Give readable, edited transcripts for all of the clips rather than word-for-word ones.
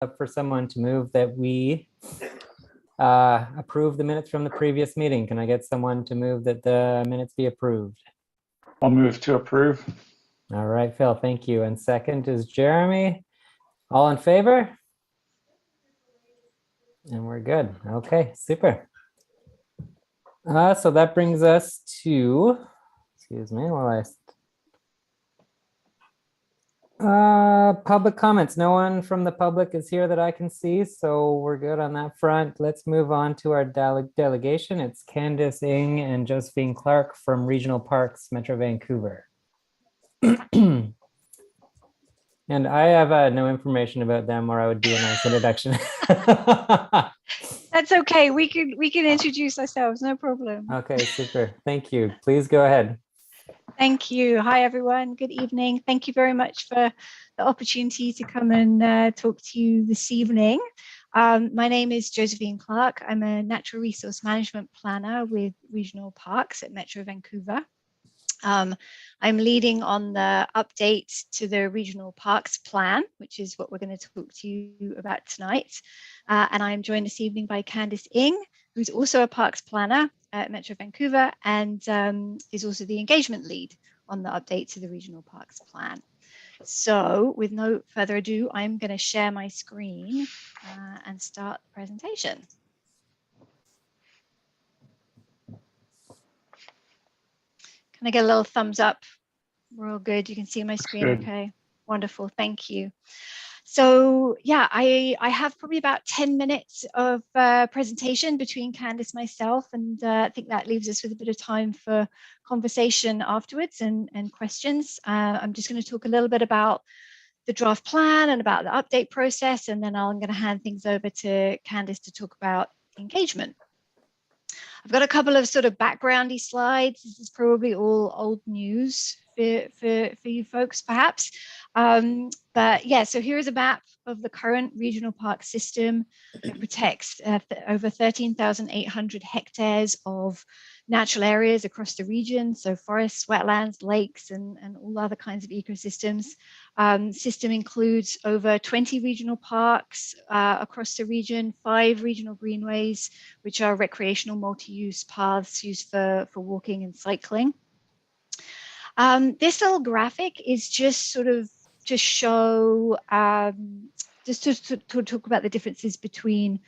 for someone to move that we approve the minutes from the previous meeting. Can I get someone to move that the minutes be approved? I'll move to approve. All right, Phil, thank you. And second is Jeremy. All in favor? And we're good. Okay, super. So that brings us to, excuse me while public comments. No one from the public is here that I can see, so we're good on that front. Let's move on to our delegation. It's Candace Ng and Josephine Clark from Regional Parks, Metro Vancouver. And I have no information about them, or I would do a nice introduction. That's okay. We can introduce ourselves, no problem. Okay, super. Thank you. Please go ahead. Thank you. Hi, everyone. Good evening. Thank you very much for the opportunity to come and talk to you this evening. My name is Josephine Clark. I'm a natural resource management planner with Regional Parks at Metro Vancouver. I'm leading on the update to the Regional Parks Plan, which is what we're going to talk to you about tonight. And I'm joined this evening by Candace Ng, who's also a Parks Planner at Metro Vancouver and is also the engagement lead on the update to the Regional Parks Plan. So with no further ado, I'm going to share my screen and start the presentation. Can I get a little thumbs up? We're all good. You can see my screen. Good. Okay, wonderful. Thank you. So yeah, I have probably about 10 minutes of presentation between Candace, myself, and I think that leaves us with a bit of time for conversation afterwards and questions. I'm just going to talk a little bit about the draft plan and about the update process, and then I'm going to hand things over to Candace to talk about engagement. I've got a couple of sort of backgroundy slides. This is probably all old news for you folks, perhaps. But yeah, so here is a map of the current regional park system. It protects over 13,800 hectares of natural areas across the region. So forests, wetlands, lakes, and all other kinds of ecosystems. System includes over 20 regional parks across the region, 5 regional greenways, which are recreational multi-use paths used for walking and cycling. This little graphic is just sort of to show, just to talk about the differences between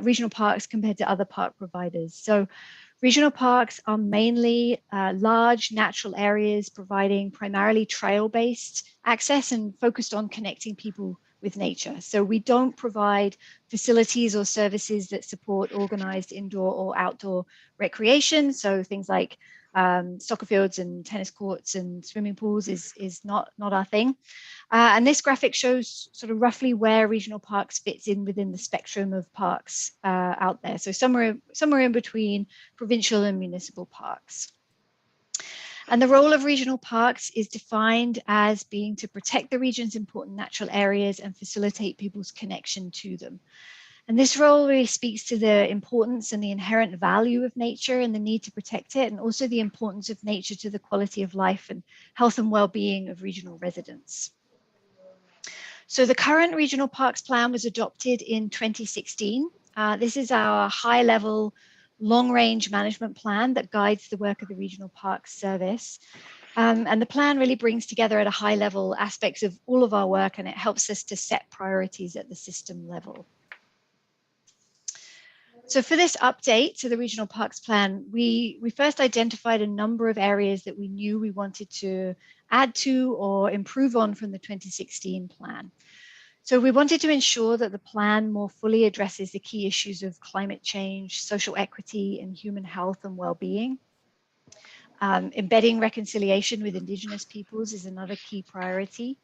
regional parks compared to other park providers. So regional parks are mainly large natural areas providing primarily trail-based access and focused on connecting people with nature. So we don't provide facilities or services that support organized indoor or outdoor recreation. So things like soccer fields and tennis courts and swimming pools is not our thing. And this graphic shows sort of roughly where regional parks fits in within the spectrum of parks out there. So somewhere in between provincial and municipal parks. And the role of regional parks is defined as being to protect the region's important natural areas and facilitate people's connection to them. And this role really speaks to the importance and the inherent value of nature and the need to protect it, and also the importance of nature to the quality of life and health and well-being of regional residents. So the current Regional Parks Plan was adopted in 2016. This is our high-level, long-range management plan that guides the work of the Regional Parks Service. And the plan really brings together at a high level aspects of all of our work, and it helps us to set priorities at the system level. So for this update to the Regional Parks Plan, we first identified a number of areas that we knew we wanted to add to or improve on from the 2016 plan. So we wanted to ensure that the plan more fully addresses the key issues of climate change, social equity, and human health and well-being. Embedding reconciliation with Indigenous peoples is another key priority.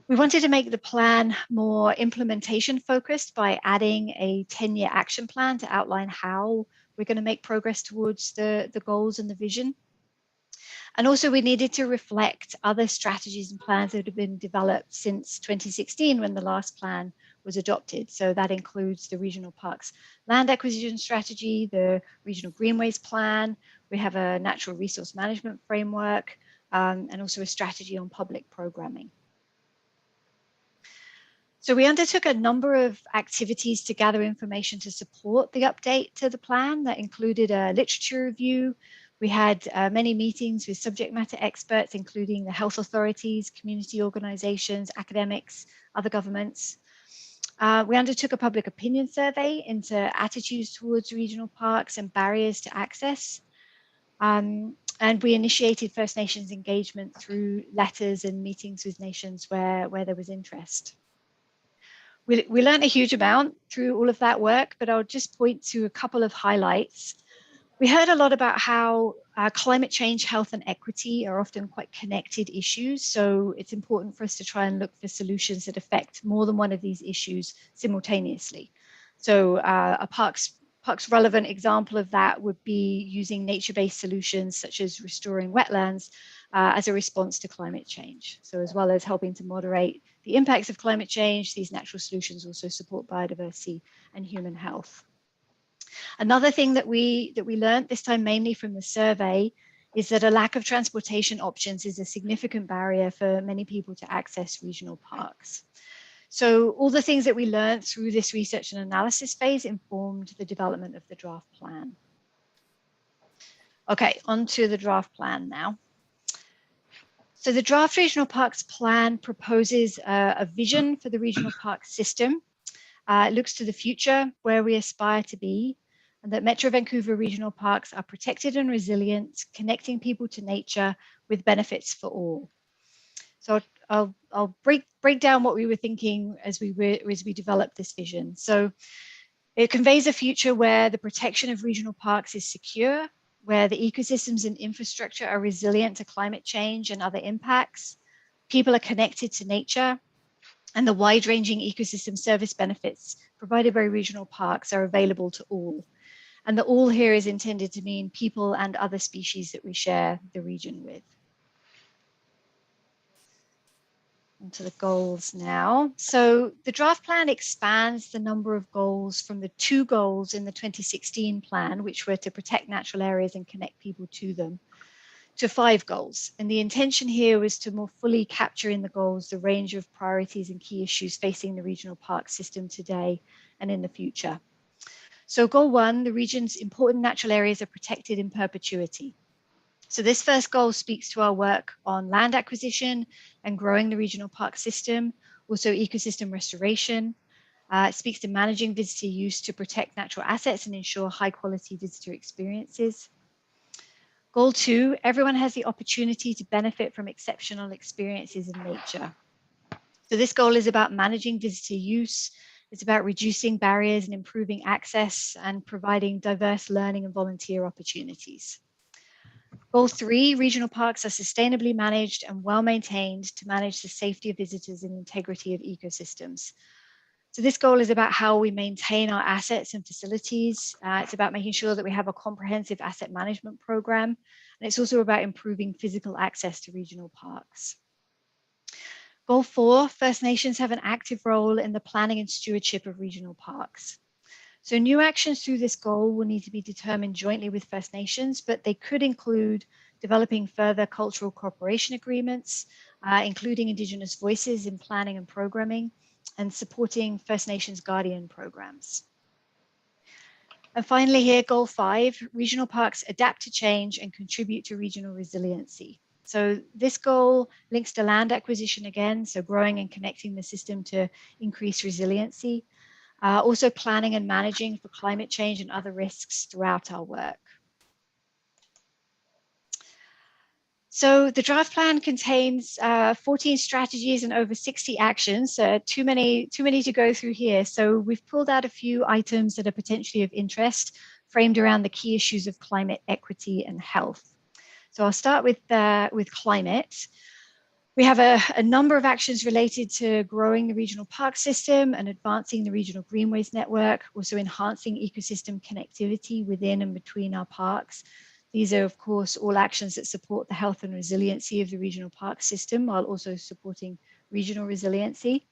We wanted to make the plan more implementation focused by adding a 10-year action plan to outline how we're going to make progress towards the goals and the vision. And also we needed to reflect other strategies and plans that have been developed since 2016 when the last plan was adopted. So that includes the Regional Parks Land Acquisition Strategy, the Regional Greenways Plan. We have a Natural Resource Management Framework, and also a strategy on public programming. So we undertook a number of activities to gather information to support the update to the plan. That included a literature review. We had many meetings with subject matter experts, including the health authorities, community organizations, academics, other governments. We undertook a public opinion survey into attitudes towards regional parks and barriers to access. And we initiated First Nations engagement through letters and meetings with nations where there was interest. We learned a huge amount through all of that work, but I'll just point to a couple of highlights. We heard a lot about how climate change, health, and equity are often quite connected issues. So it's important for us to try and look for solutions that affect more than one of these issues simultaneously. So a parks relevant example of that would be using nature-based solutions such as restoring wetlands as a response to climate change. So as well as helping to moderate the impacts of climate change, these natural solutions also support biodiversity and human health. Another thing that we learned, this time mainly from the survey, is that a lack of transportation options is a significant barrier for many people to access regional parks. So all the things that we learned through this research and analysis phase informed the development of the draft plan. Okay, on to the draft plan now. So the draft regional parks plan proposes a vision for the regional park system. It looks to the future where we aspire to be, and that Metro Vancouver regional parks are protected and resilient, connecting people to nature with benefits for all. So I'll break down what we were thinking as we developed this vision. So it conveys a future where the protection of regional parks is secure, where the ecosystems and infrastructure are resilient to climate change and other impacts, people are connected to nature, and the wide-ranging ecosystem service benefits provided by regional parks are available to all. And the all here is intended to mean people and other species that we share the region with. Onto the goals now. So the draft plan expands the number of goals from the 2 goals in the 2016 plan, which were to protect natural areas and connect people to them, to 5 goals. And the intention here was to more fully capture in the goals the range of priorities and key issues facing the regional park system today and in the future. So goal 1, the region's important natural areas are protected in perpetuity. So this first goal speaks to our work on land acquisition and growing the regional park system, also ecosystem restoration. It speaks to managing visitor use to protect natural assets and ensure high quality visitor experiences. Goal 2, everyone has the opportunity to benefit from exceptional experiences in nature. So this goal is about managing visitor use. It's about reducing barriers and improving access and providing diverse learning and volunteer opportunities. Goal 3, regional parks are sustainably managed and well maintained to manage the safety of visitors and integrity of ecosystems. So this goal is about how we maintain our assets and facilities. It's about making sure that we have a comprehensive asset management program. And it's also about improving physical access to regional parks. Goal 4, First Nations have an active role in the planning and stewardship of regional parks. So new actions through this goal will need to be determined jointly with First Nations, but they could include developing further cultural cooperation agreements, including Indigenous voices in planning and programming, and supporting First Nations guardian programs. And finally here, goal 5, regional parks adapt to change and contribute to regional resiliency. So this goal links to land acquisition again, so growing and connecting the system to increase resiliency. Also planning and managing for climate change and other risks throughout our work. So the draft plan contains 14 strategies and over 60 actions, too many to go through here. So we've pulled out a few items that are potentially of interest, framed around the key issues of climate, equity, and health. So I'll start with climate. We have a number of actions related to growing the regional park system and advancing the regional Greenways network, also enhancing ecosystem connectivity within and between our parks. These are, of course, all actions that support the health and resiliency of the regional park system while also supporting regional resiliency.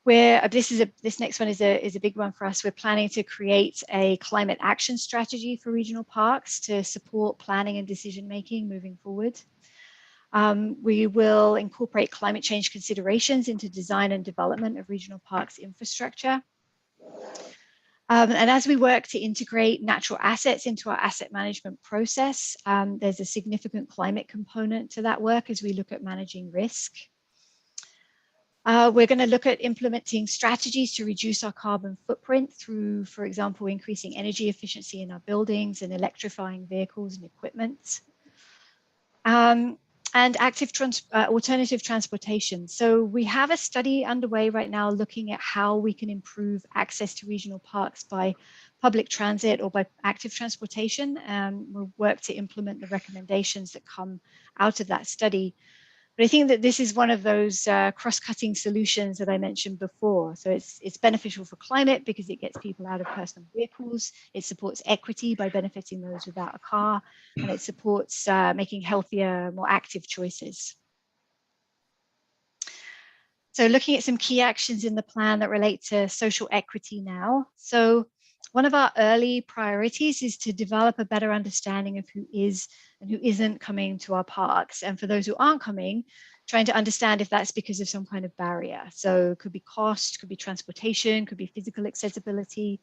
This next one is a big one for us. We're planning to create a climate action strategy for regional parks to support planning and decision making moving forward. We will incorporate climate change considerations into design and development of regional parks infrastructure. And as we work to integrate natural assets into our asset management process, there's a significant climate component to that work as we look at managing risk. We're going to look at implementing strategies to reduce our carbon footprint through, for example, increasing energy efficiency in our buildings and electrifying vehicles and equipment. And alternative transportation. So we have a study underway right now looking at how we can improve access to regional parks by public transit or by active transportation. We'll work to implement the recommendations that come out of that study. But I think that this is one of those cross-cutting solutions that I mentioned before. So it's beneficial for climate because it gets people out of personal vehicles. It supports equity by benefiting those without a car, and it supports making healthier, more active choices. So looking at some key actions in the plan that relate to social equity now. So one of our early priorities is to develop a better understanding of who is and who isn't coming to our parks. And for those who aren't coming, trying to understand if that's because of some kind of barrier. So it could be cost, could be transportation, could be physical accessibility.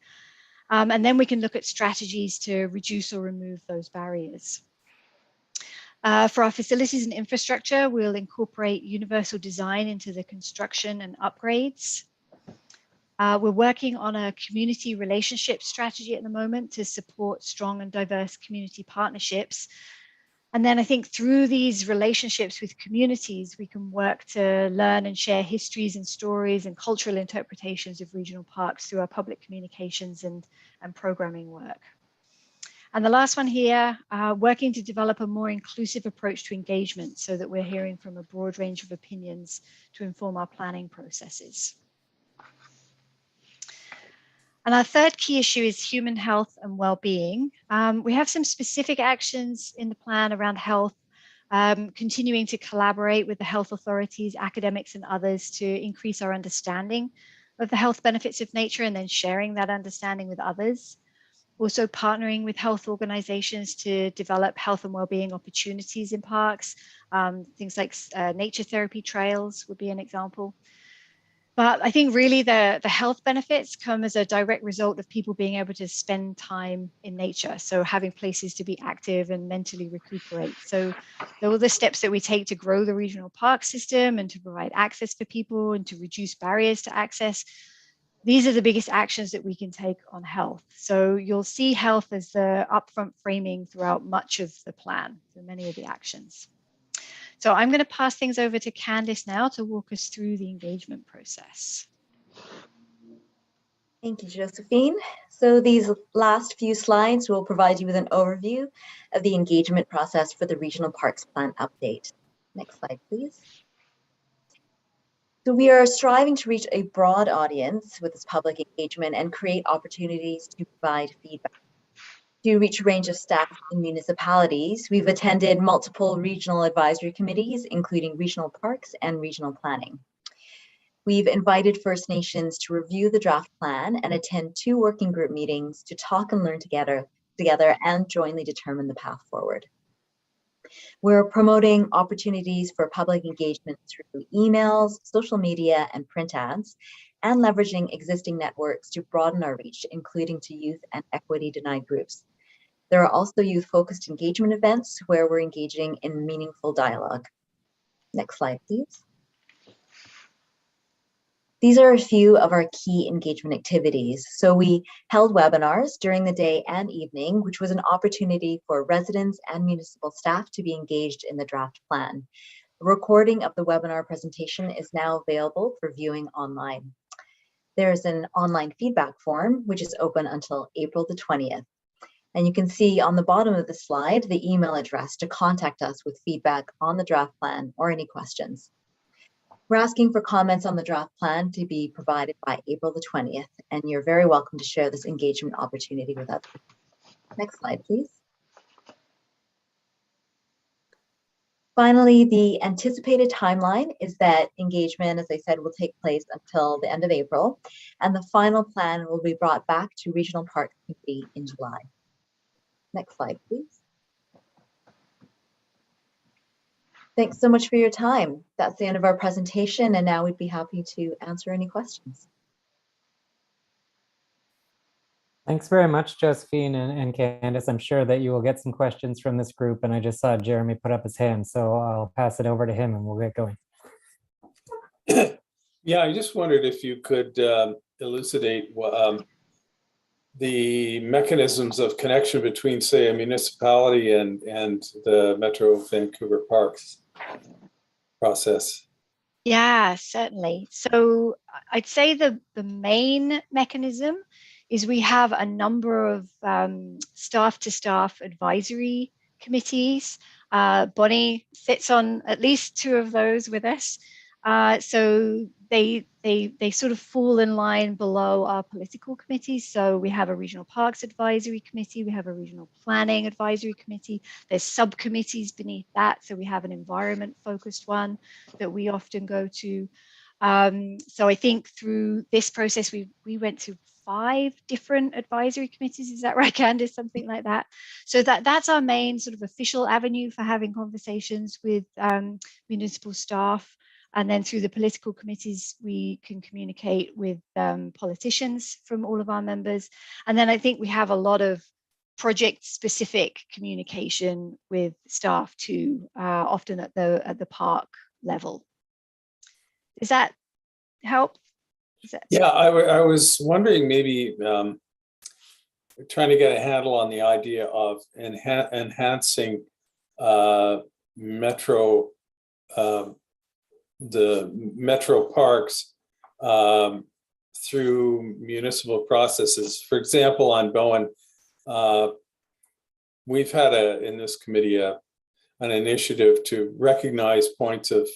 And then we can look at strategies to reduce or remove those barriers. For our facilities and infrastructure, we'll incorporate universal design into the construction and upgrades. We're working on a community relationship strategy at the moment to support strong and diverse community partnerships. And then I think through these relationships with communities, we can work to learn and share histories and stories and cultural interpretations of regional parks through our public communications and programming work. And the last one here, working to develop a more inclusive approach to engagement so that we're hearing from a broad range of opinions to inform our planning processes. And our third key issue is human health and well-being. We have some specific actions in the plan around health, continuing to collaborate with the health authorities, academics, and others to increase our understanding of the health benefits of nature and then sharing that understanding with others. Also partnering with health organizations to develop health and well-being opportunities in parks. Things like nature therapy trails would be an example. But I think really the health benefits come as a direct result of people being able to spend time in nature. So having places to be active and mentally recuperate. So all the steps that we take to grow the regional park system and to provide access for people and to reduce barriers to access, these are the biggest actions that we can take on health. So you'll see health as the upfront framing throughout much of the plan, for many of the actions. So I'm going to pass things over to Candace now to walk us through the engagement process. Thank you, Josephine. So these last few slides will provide you with an overview of the engagement process for the Regional Parks Plan update. Next slide, please. So we are striving to reach a broad audience with this public engagement and create opportunities to provide feedback. To reach a range of staff in municipalities, we've attended multiple regional advisory committees, including regional parks and regional planning. We've invited First Nations to review the draft plan and attend 2 working group meetings to talk and learn together and jointly determine the path forward. We're promoting opportunities for public engagement through emails, social media, and print ads, and leveraging existing networks to broaden our reach, including to youth and equity denied groups. There are also youth-focused engagement events where we're engaging in meaningful dialogue. Next slide, please. These are a few of our key engagement activities. So we held webinars during the day and evening, which was an opportunity for residents and municipal staff to be engaged in the draft plan. A recording of the webinar presentation is now available for viewing online. There's an online feedback form, which is open until April the 20th. And you can see on the bottom of the slide, the email address to contact us with feedback on the draft plan or any questions. We're asking for comments on the draft plan to be provided by April the 20th, and you're very welcome to share this engagement opportunity with others. Next slide, please. Finally, the anticipated timeline is that engagement, as I said, will take place until the end of April, and the final plan will be brought back to Regional Parks Committee in July. Next slide, please. Thanks so much for your time. That's the end of our presentation, and now we'd be happy to answer any questions. Thanks very much, Josephine and Candace. I'm sure that you will get some questions from this group, and I just saw Jeremy put up his hand, so I'll pass it over to him and we'll get going. Yeah, I just wondered if you could elucidate the mechanisms of connection between, say, a municipality and the Metro Vancouver Parks process. Yeah, certainly. So I'd say the main mechanism is we have a number of staff-to-staff advisory committees. Bonnie sits on at least 2 of those with us. So they sort of fall in line below our political committees. So we have a regional parks advisory committee, we have a regional planning advisory committee. There's subcommittees beneath that. So we have an environment focused one that we often go to. So I think through this process, we went to 5 different advisory committees. Is that right, Candace? Something like that. So that's our main sort of official avenue for having conversations with municipal staff. And then through the political committees, we can communicate with politicians from all of our members. And then I think we have a lot of project-specific communication with staff too, often at the park level. Does that help? Yeah, I was wondering, maybe trying to get a handle on the idea of enhancing the metro parks through municipal processes. For example, on Bowen, we've had in this committee an initiative to recognize points of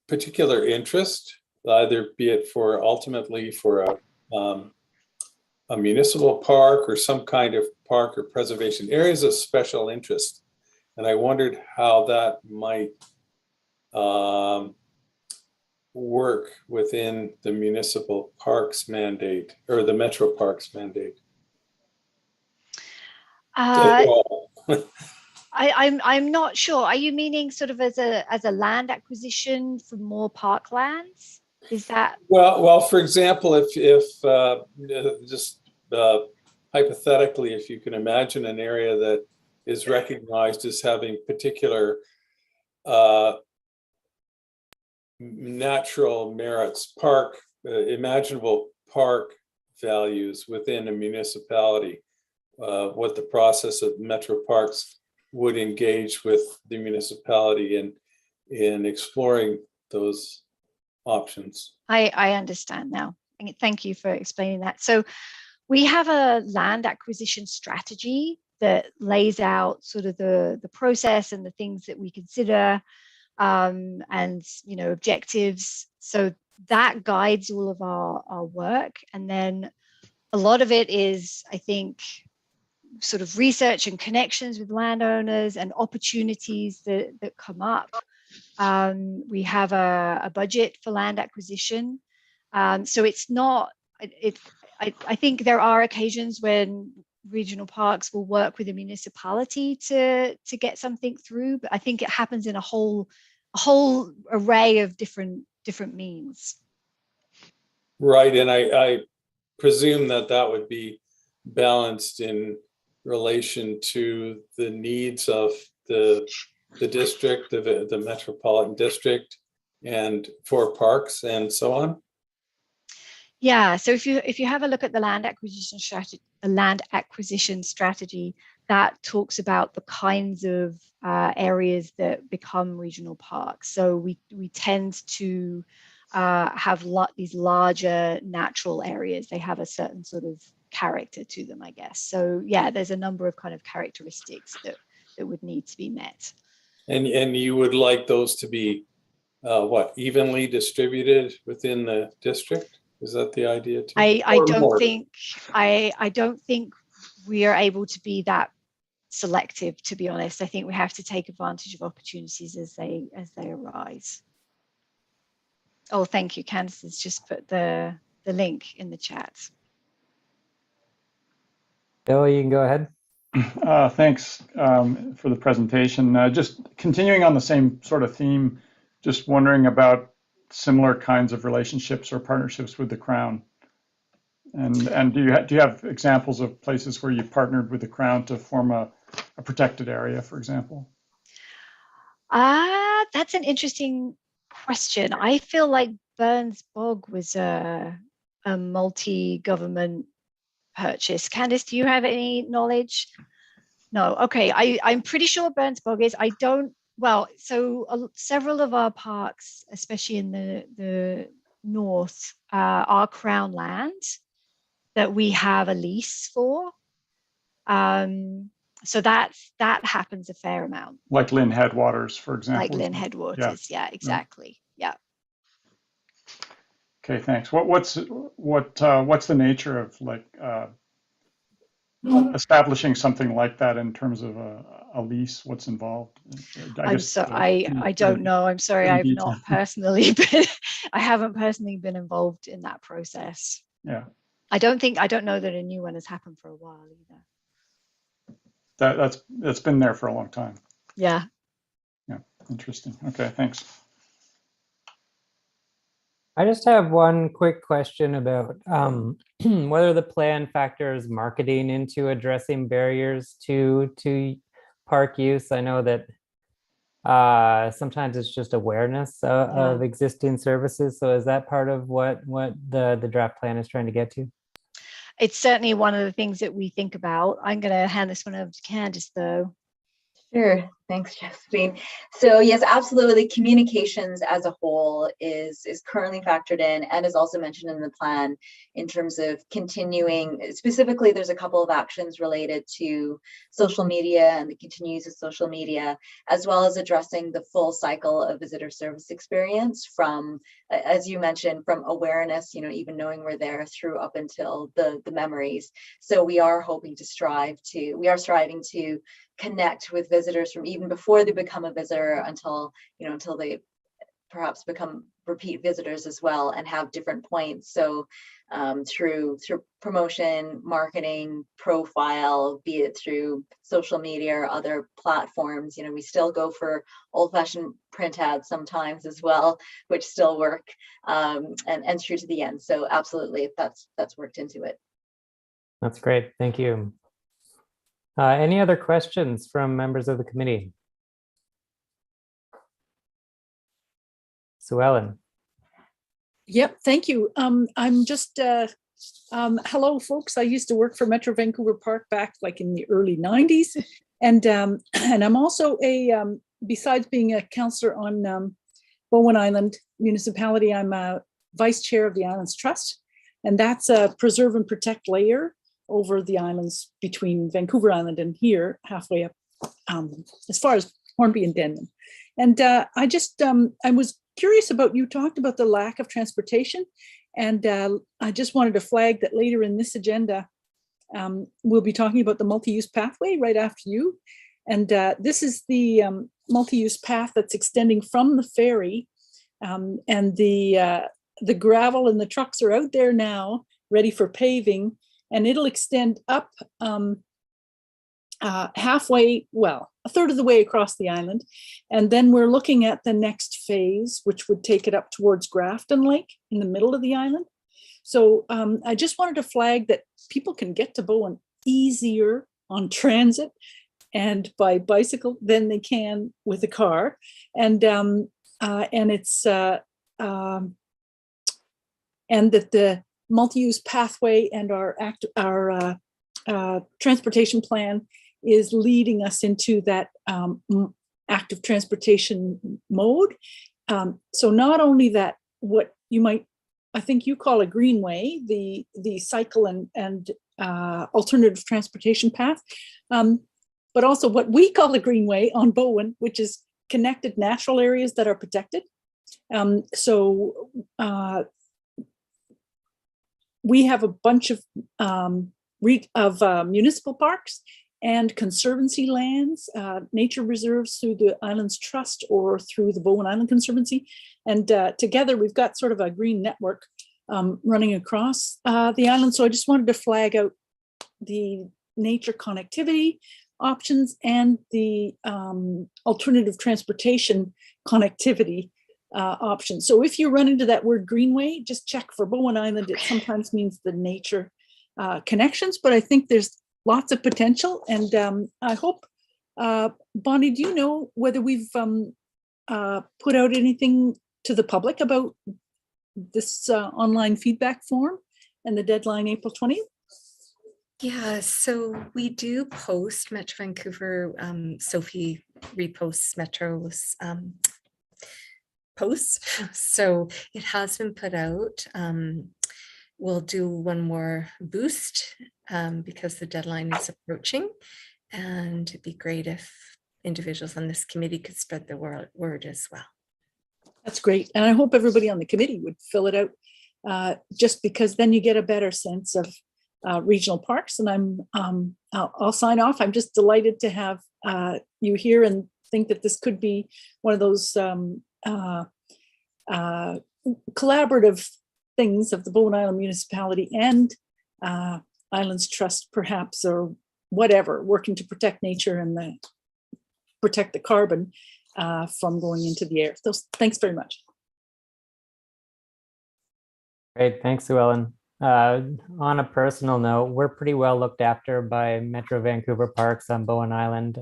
particular interest, either be it for ultimately for a municipal park or some kind of park or preservation, areas of special interest. And I wondered how that might work within the municipal parks mandate or the metro parks mandate. I'm not sure. Are you meaning sort of as a land acquisition for more parklands? Is that? Well, for example, if just hypothetically, if you can imagine an area that is recognized as having particular natural merits, imaginable park values within a municipality, what the process of Metro Parks would engage with the municipality in exploring those options. I understand now. Thank you for explaining that. So we have a land acquisition strategy that lays out sort of the process and the things that we consider, and objectives. So that guides all of our work. And then a lot of it is, I think, sort of research and connections with landowners and opportunities that come up. We have a budget for land acquisition. So it's not, I think there are occasions when regional parks will work with a municipality to get something through, but I think it happens in a whole array of different means. Right, and I presume that would be balanced in relation to the needs of the district, the metropolitan district, and for parks and so on. Yeah, so if you have a look at the land acquisition strategy, that talks about the kinds of areas that become regional parks. So we tend to have these larger natural areas. They have a certain sort of character to them, I guess. So yeah, there's a number of kind of characteristics that would need to be met. And you would like those to be evenly distributed within the district? Is that the idea too? I don't think we are able to be that selective, to be honest. I think we have to take advantage of opportunities as they arise. Oh, thank you. Candace has just put the link in the chat. Bill, you can go ahead. Thanks for the presentation. Just continuing on the same sort of theme, just wondering about similar kinds of relationships or partnerships with the Crown. And do you have examples of places where you partnered with the Crown to form a protected area, for example? That's an interesting question. I feel like Burns Bog was a multi-government purchase. Candace, do you have any knowledge? No. Okay. I'm pretty sure Burns Bog is. I don't. Well, so several of our parks, especially in the north, are Crown land that we have a lease for. So that happens a fair amount. Like Lynn Headwaters, for example. Like Lynn Headwaters. Yeah, exactly. Yeah. Okay, thanks. What's the nature of like establishing something like that in terms of a lease? What's involved? I don't know. I'm sorry. I've not personally been. I haven't personally been involved in that process. Yeah. I don't know that a new one has happened for a while either. That's been there for a long time. Yeah. Yeah. Interesting. Okay. Thanks. I just have one quick question about whether the plan factors marketing into addressing barriers to park use. I know that sometimes it's just awareness of existing services. So is that part of what the draft plan is trying to get to? It's certainly one of the things that we think about. I'm going to hand this one over to Candace, though. Sure. Thanks, Josephine. So yes, absolutely. Communications as a whole is currently factored in and is also mentioned in the plan in terms of continuing. Specifically, there's a couple of actions related to social media and the continued use of social media, as well as addressing the full cycle of visitor service experience from, as you mentioned, from awareness, even knowing we're there through up until the memories. So we are striving to connect with visitors from even before they become a visitor until they perhaps become repeat visitors as well and have different points. So through promotion, marketing, profile, be it through social media or other platforms, we still go for old-fashioned print ads sometimes as well, which still work and through to the end. So absolutely, that's worked into it. That's great. Thank you. Any other questions from members of the committee? Sue Ellen. Yep, thank you. I'm just, hello folks. I used to work for Metro Vancouver Park back like in the early 90s. And I'm also besides being a councillor on Bowen Island Municipality, I'm a vice chair of the Islands Trust. And that's a preserve and protect layer over the islands between Vancouver Island and here, halfway up, as far as Hornby and Denman. And I was curious about, you talked about the lack of transportation, and I just wanted to flag that later in this agenda, we'll be talking about the multi-use pathway right after you. And this is the multi-use path that's extending from the ferry, and the gravel and the trucks are out there now, ready for paving. And it'll extend up halfway, well, a third of the way across the island. And then we're looking at the next phase, which would take it up towards Grafton Lake in the middle of the island. So I just wanted to flag that people can get to Bowen easier on transit and by bicycle than they can with a car. And it's and that the multi-use pathway and our transportation plan is leading us into that active transportation mode. So not only that, what you might, I think you call a greenway, the cycle and alternative transportation path, but also what we call a greenway on Bowen, which is connected natural areas that are protected. We have a bunch of municipal parks and conservancy lands, nature reserves through the Islands Trust or through the Bowen Island Conservancy. And together we've got sort of a green network running across the island. So I just wanted to flag out the nature connectivity options and the alternative transportation connectivity options. So if you run into that word Greenway, just check for Bowen Island. It sometimes means the nature connections, but I think there's lots of potential. And I hope, Bonnie, do you know whether we've put out anything to the public about this online feedback form and the deadline April 20th? Yeah, so we do post Metro Vancouver. Sophie reposts Metro's posts. So it has been put out. We'll do one more boost because the deadline is approaching. And it'd be great if individuals on this committee could spread the word as well. That's great. And I hope everybody on the committee would fill it out just because then you get a better sense of regional parks. And I'll sign off. I'm just delighted to have you here and think that this could be one of those collaborative things of the Bowen Island Municipality and Islands Trust, perhaps, or whatever, working to protect nature and protect the carbon from going into the air. So thanks very much. Great, thanks, Sue Ellen. On a personal note, we're pretty well looked after by Metro Vancouver Parks on Bowen Island.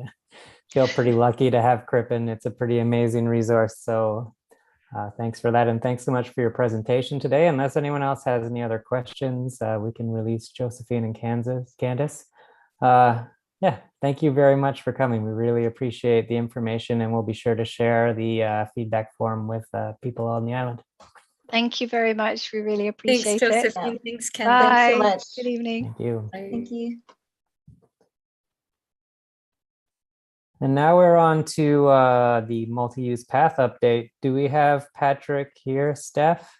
Feel pretty lucky to have Crippen. It's a pretty amazing resource. So thanks for that. And thanks so much for your presentation today. Unless anyone else has any other questions, we can release Josephine and Candace. Yeah, thank you very much for coming. We really appreciate the information, and we'll be sure to share the feedback form with people on the island. Thank you very much. We really appreciate Thanks, it. Josephine. Thanks, Ken. Bye. Thanks so much. Good evening. Thank you. Thank you. And now we're on to the multi-use path update. Do we have Patrick here, Steph?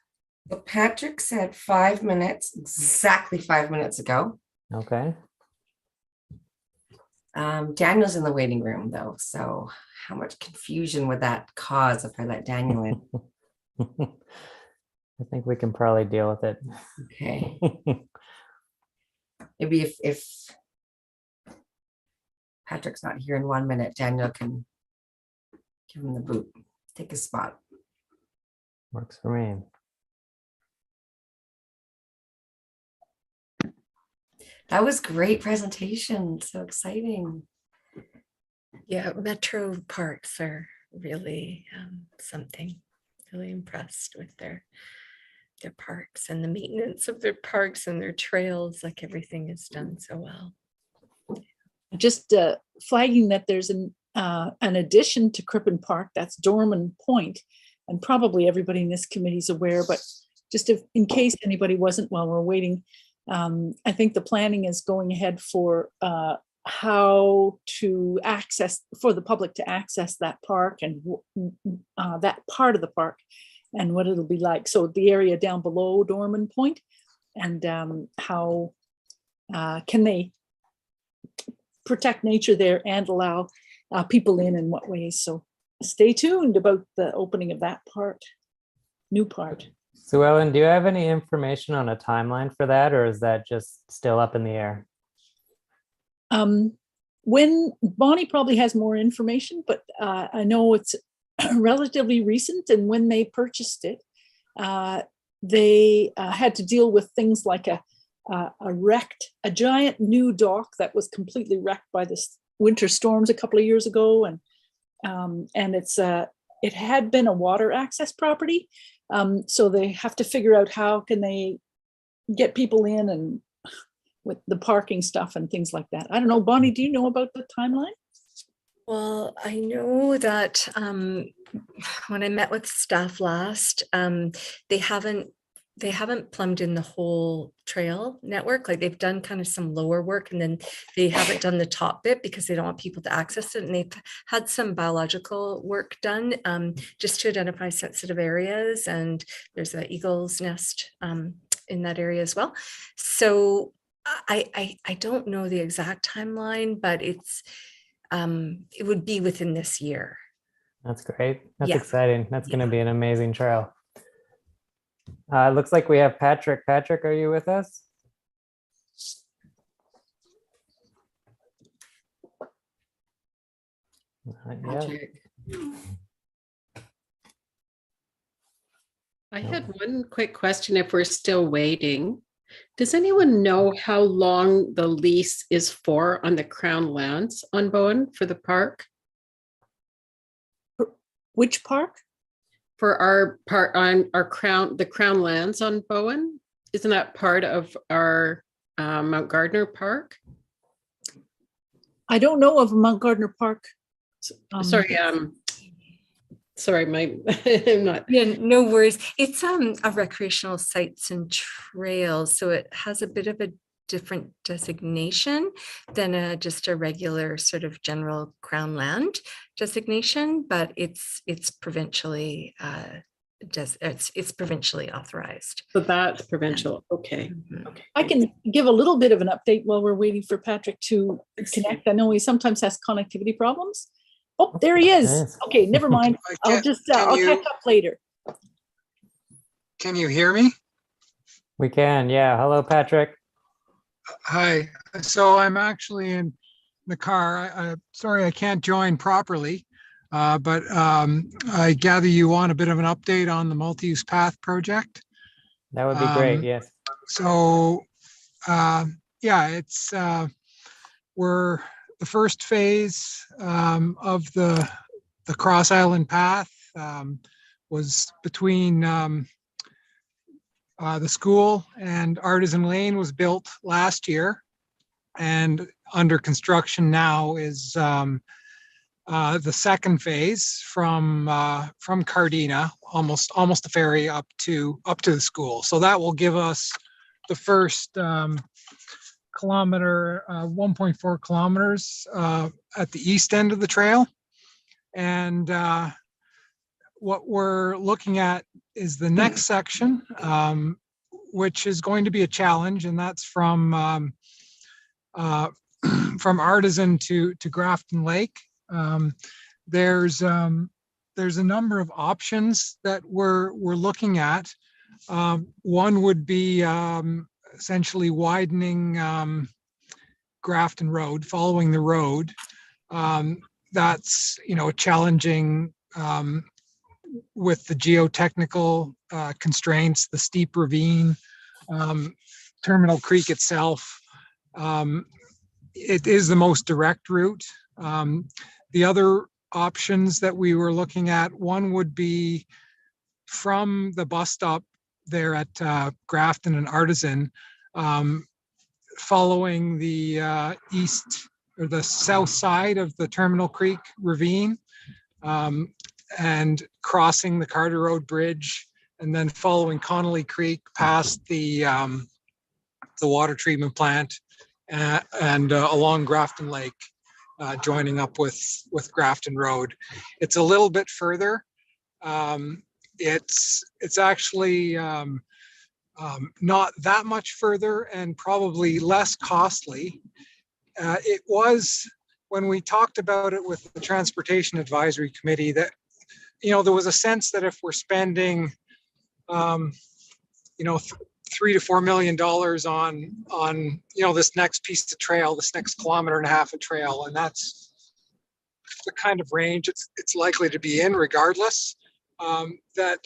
Well, Patrick said 5 minutes, exactly 5 minutes ago. Okay. Daniel's in the waiting room though, so how much confusion would that cause if I let Daniel in? I think we can probably deal with it. Okay. Maybe if Patrick's not here in 1 minute, Daniel can give him the boot, take his spot. Works for me. That was great presentation. So exciting. Yeah, Metro Parks are really something. Really impressed with their parks and the maintenance of their parks and their trails. Like everything is done so well. Just flagging that there's an addition to Crippen Park, that's Dorman Point, and probably everybody in this committee is aware, but just in case anybody wasn't while we're waiting, I think the planning is going ahead for how to access, for the public to access that park and that part of the park and what it'll be like. So the area down below Dorman Point, and how can they protect nature there and allow people in what ways. So stay tuned about the opening of that part, new part. So Ellen, do you have any information on a timeline for that, or is that just still up in the air? When Bonnie probably has more information, but I know it's relatively recent, and when they purchased it, they had to deal with things like a giant new dock that was completely wrecked by this winter storms a couple of years ago, and it had been a water access property, so they have to figure out how can they get people in and with the parking stuff and things like that. I don't know, Bonnie, do you know about the timeline? Well, I know that when I met with staff last, they haven't plumbed in the whole trail network. Like they've done kind of some lower work, and then they haven't done the top bit because they don't want people to access it. And they've had some biological work done just to identify sensitive areas. And there's an eagle's nest in that area as well. So I don't know the exact timeline, but it would be within this year. That's great. That's Yeah. exciting. That's going to be an amazing trail. It looks like we have Patrick. Patrick, are you with us? Yeah. Patrick. I had one quick question if we're still waiting. Does anyone know how long the lease is for on the Crown lands on Bowen for the park? Which park? For our part on our the Crown lands on Bowen? Isn't that part of our Mount Gardner Park? I don't know of Mount Gardner Park. Sorry, I'm not. Yeah, no worries. It's a recreational sites and trails, so it has a bit of a different designation than just a regular sort of general Crown land designation, but it's provincially it's provincially authorized. So that's provincial. Okay. Mhm. Okay. I can give a little bit of an update while we're waiting for Patrick to connect. I know he sometimes has connectivity problems. Oh, there he is. Yes. Okay, never mind. I'll just I'll catch up later. Can you hear me? We can, yeah. Hello, Patrick. Hi. So I'm actually in the car. Sorry I can't join properly, but I gather you want a bit of an update on the multi-use path project. That would be great, yes. So yeah, it's we're the first phase of the Cross Island Path was between the school and Artisan Lane was built last year, and under construction now is the second phase from Cardina, almost the ferry up to the school. So that will give us the first kilometer, 1.4 kilometers at the east end of the trail. And what we're looking at is the next section, which is going to be a challenge, and that's from Artisan to Grafton Lake. There's a number of options that we're looking at. One would be essentially widening Grafton Road, following the road. That's challenging with the geotechnical constraints, the steep ravine, Terminal Creek itself. It is the most direct route. The other options that we were looking at, one would be from the bus stop there at Grafton and Artisan, following the east or the south side of the Terminal Creek ravine, and crossing the Carter Road Bridge, and then following Connolly Creek past the water treatment plant and along Grafton Lake, joining up with Grafton Road. It's a little bit further. It's actually not that much further and probably less costly. It was, when we talked about it with the Transportation Advisory Committee, that there was a sense that if we're spending $3 to $4 million on this next piece of trail, this next 1.5 kilometers of trail, and that's the kind of range it's likely to be in regardless, that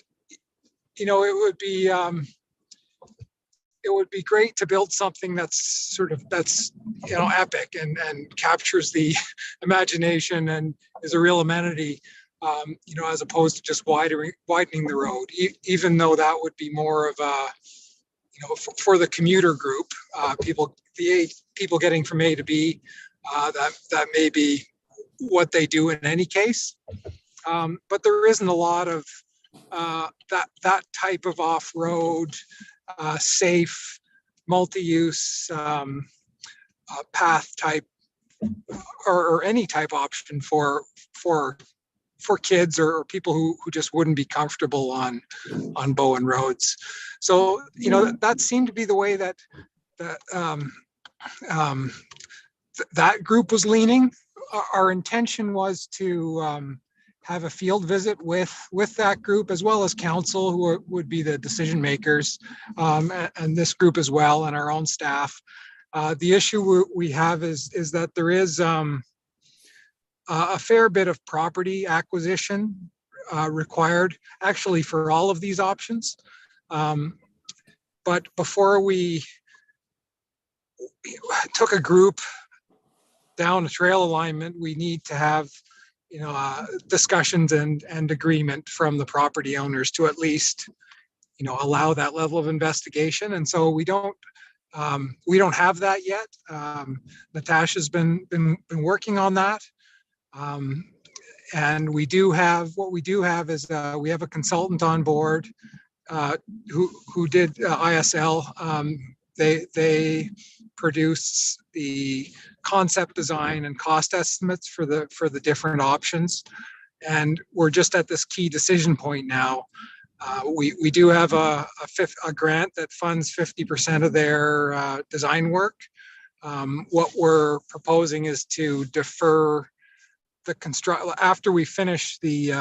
it would be great to build something that's epic and captures the imagination and is a real amenity, as opposed to just widening the road, even though that would be more of a, for the commuter group, people getting from A to B, that may be what they do in any case. But there isn't a lot of that type of off-road, safe, multi-use path type, or any type option for kids or people who just wouldn't be comfortable on Bowen roads. So that seemed to be the way that that group was leaning. Our intention was to have a field visit with that group, as well as council, who would be the decision makers, and this group as well, and our own staff. The issue we have is that there is a fair bit of property acquisition required, actually, for all of these options. But before we took a group down a trail alignment, we need to have, discussions and agreement from the property owners to at least, allow that level of investigation. And so we don't have that yet. Natasha's been working on that. And we have a consultant on board who did ISL. They produce the concept design and cost estimates for the different options, and we're just at this key decision point now. We do have a grant that funds 50% of their design work. What we're proposing is to defer the construct after we finish the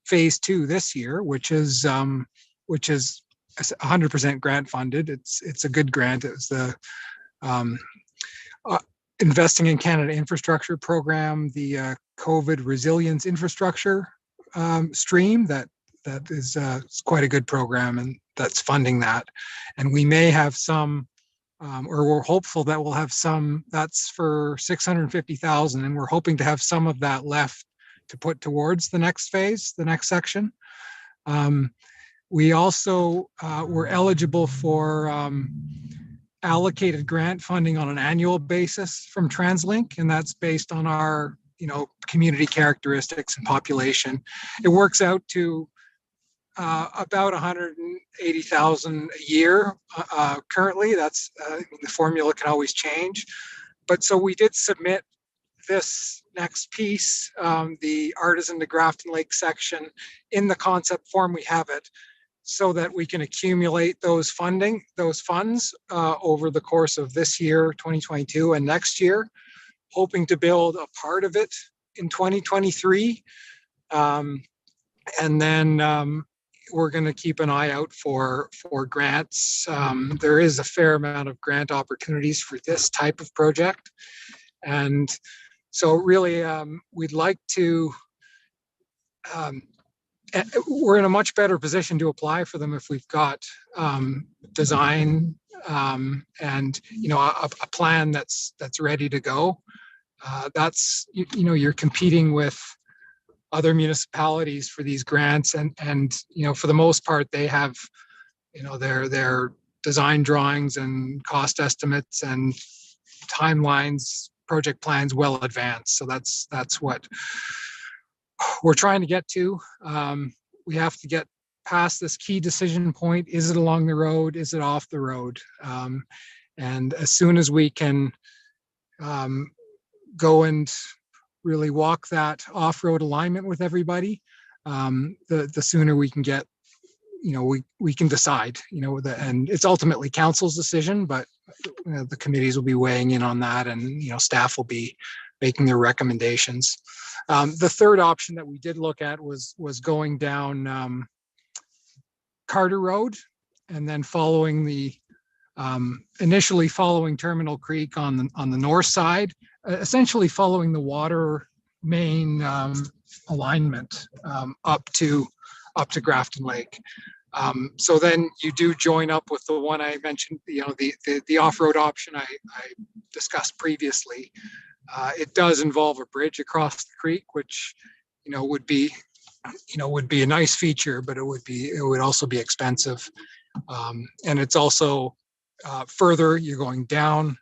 phase 2 this year, which is 100% grant funded. It's a good grant. It was the Investing in Canada Infrastructure Program, the COVID Resilience Infrastructure stream that is quite a good program, and that's funding that. And we may have some, or we're hopeful that we'll have some. That's for $650,000, and we're hoping to have some of that left to put towards the next phase, the next section. We also were eligible for allocated grant funding on an annual basis from TransLink, and that's based on our, community characteristics and population. It works out to about $180,000 a year currently. That's the formula can always change, but so we did submit this next piece, the Artisan to Grafton Lake section, in the concept form we have it, so that we can accumulate those funds over the course of this year, 2022, and next year, hoping to build a part of it in 2023. And then we're going to keep an eye out for grants. There is a fair amount of grant opportunities for this type of project. And so really, we'd like to, we're in a much better position to apply for them if we've got design and a plan that's ready to go. That's you're competing with other municipalities for these grants, and for the most part they have their design drawings and cost estimates and timelines, project plans well advanced. So that's what we're trying to get to. We have to get past this key decision point. Is it along the road? Is it off the road? And as soon as we can go and really walk that off-road alignment with everybody, the sooner we can get, we can decide, and it's ultimately council's decision, but the committees will be weighing in on that, and staff will be making their recommendations. The third option that we did look at was going down Carter Road, and then following the initially following Terminal Creek on the north side, essentially following the water main alignment up to Grafton Lake. So then you do join up with the one I mentioned, the off-road option I discussed previously. It does involve a bridge across the creek, which would be a nice feature, but it would also be expensive. And it's also further. You're going down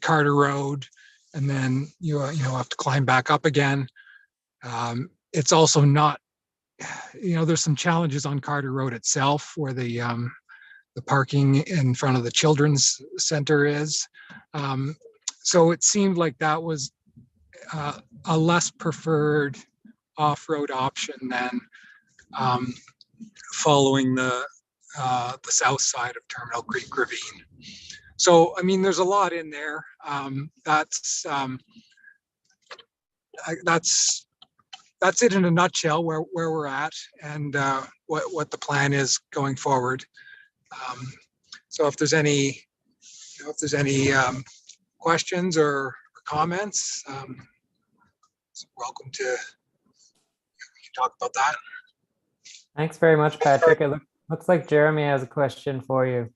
Carter Road, and then you have to climb back up again. It's also not, there's some challenges on Carter Road itself, where the parking in front of the children's center is. So it seemed like that was a less preferred off-road option than following the south side of Terminal Creek Ravine. So, I mean, there's a lot in there. That's it in a nutshell, where we're at, and what the plan is going forward. So if there's any questions or comments. So welcome to, we can talk about that. Thanks very much, Patrick. It looks like Jeremy has a question for you.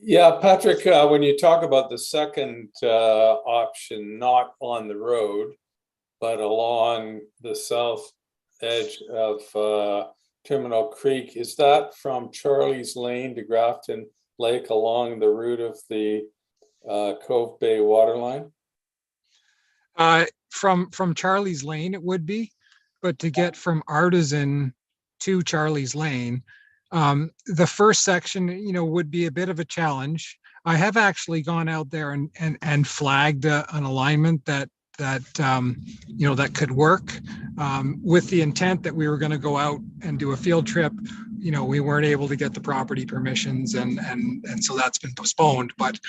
Yeah, Patrick, when you talk about the second option, not on the road, but along the south edge of Terminal Creek, is that from Charlie's Lane to Grafton Lake along the route of the Cove Bay waterline? From Charlie's Lane, it would be, but to get from Artisan to Charlie's Lane, the first section, would be a bit of a challenge. I have actually gone out there and flagged an alignment that that could work, with the intent that we were going to go out and do a field trip. We weren't able to get the property permissions, and so that's been postponed. But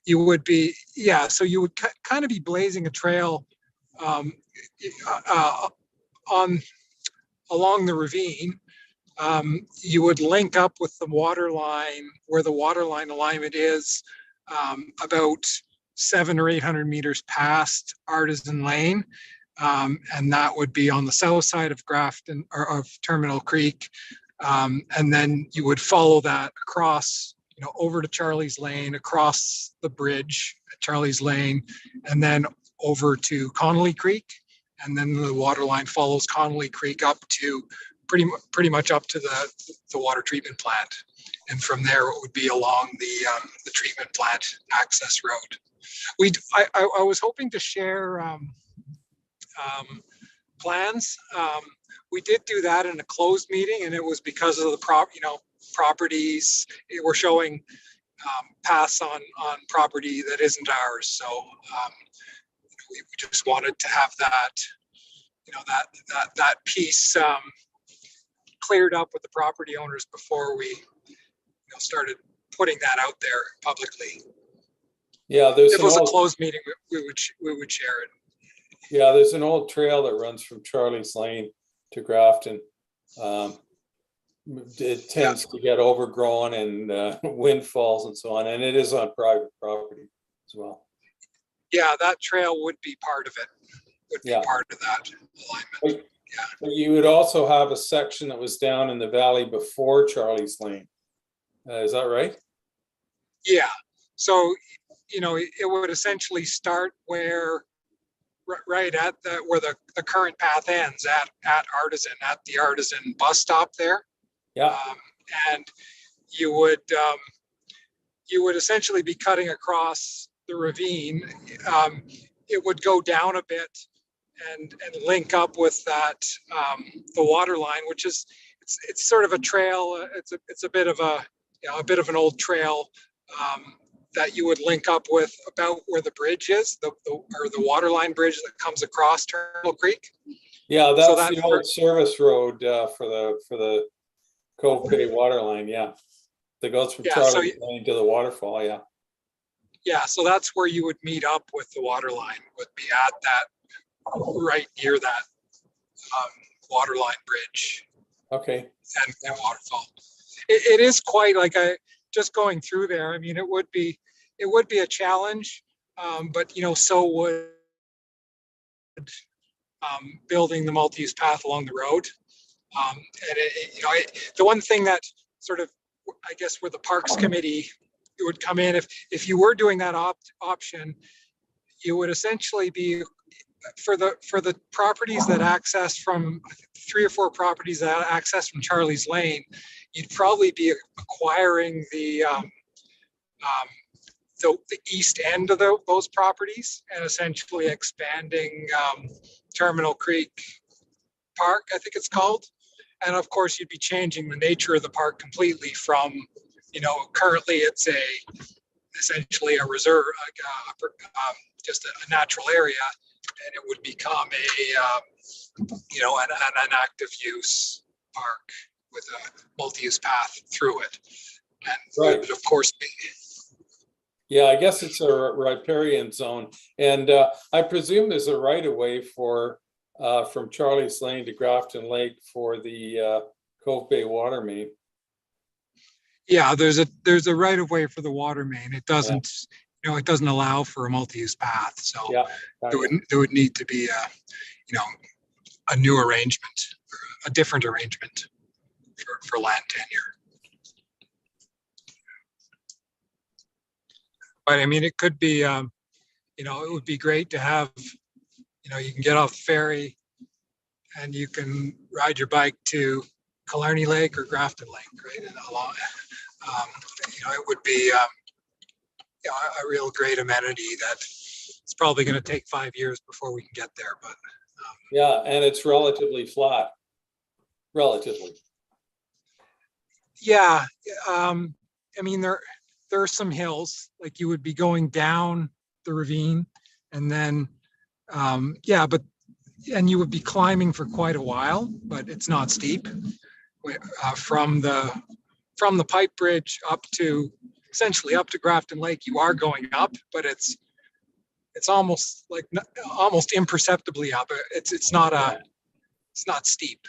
you would be, so you would kind of be blazing a trail along the ravine. You would link up with the water line, where the water line alignment is, about 700 or 800 meters past Artisan Lane. And that would be on the south side of Grafton, or of Terminal Creek. And then you would follow that across, over to Charlie's Lane, across the bridge at Charlie's Lane, and then over to Connolly Creek. And then the water line follows Connolly Creek up to pretty much up to the water treatment plant. And from there, it would be along the treatment plant access road. I was hoping to share plans. We did do that in a closed meeting, and it was because of the properties. We're showing paths on property that isn't ours. So we just wanted to have that, that piece cleared up with the property owners before we started putting that out there publicly. Yeah, if it was a closed meeting, we would share it. Yeah, there's an old trail that runs from Charlie's Lane to Grafton. It tends to get overgrown and windfalls and so on, and it is on private property as well. Yeah, that trail would be part of it. Would be part of that alignment. But you would also have a section that was down in the valley before Charlie's Lane. Is that right? Yeah. So, it would essentially start right at where the current path ends at Artisan, at the Artisan bus stop there. Yeah. And you would essentially be cutting across the ravine. It would go down a bit and link up with that the water line, which is it's sort of a trail. It's a bit of an old trail that you would link up with about where the bridge is, or the water line bridge that comes across Terminal Creek. Yeah, that's the old service road for the Cove Bay water line. Yeah, that goes from Charlie's Lane to the waterfall. Yeah. Yeah, so that's where you would meet up with the water line. Would be at that, right near that water line bridge. Okay. And waterfall. It is quite like just going through there. I mean, it would be a challenge, but so would building the multi-use path along the road. And the one thing that sort of, I guess, where the Parks Committee would come in, if you were doing that option, you would essentially be for the properties that access from 3 or 4 properties that access from Charlie's Lane, you'd probably be acquiring the east end of those properties and essentially expanding Terminal Creek Park, I think it's called. And of course, you'd be changing the nature of the park completely from, currently it's essentially a reserve, just a natural area, and it would become an active use park with a multi-use path through it. And it would, of course, be. Yeah, I guess it's a riparian zone. And I presume there's a right-of-way for from Charlie's Lane to Grafton Lake for the Cove Bay water main. Yeah, there's a right-of-way for the water main. It doesn't, it doesn't allow for a multi-use path. So Yeah. there would need to be a new arrangement, or a different arrangement for land tenure. But I mean, it could be, it would be great to have, you can get off the ferry and you can ride your bike to Killarney Lake or Grafton Lake, right? And along, it would be a real great amenity that it's probably going to take 5 years before we can get there. But yeah, and it's relatively flat. Relatively. Yeah, I mean, there are some hills, like you would be going down the ravine, and then and you would be climbing for quite a while, but it's not steep. From the pipe bridge essentially up to Grafton Lake, you are going up, but it's almost imperceptibly up. It's not steep.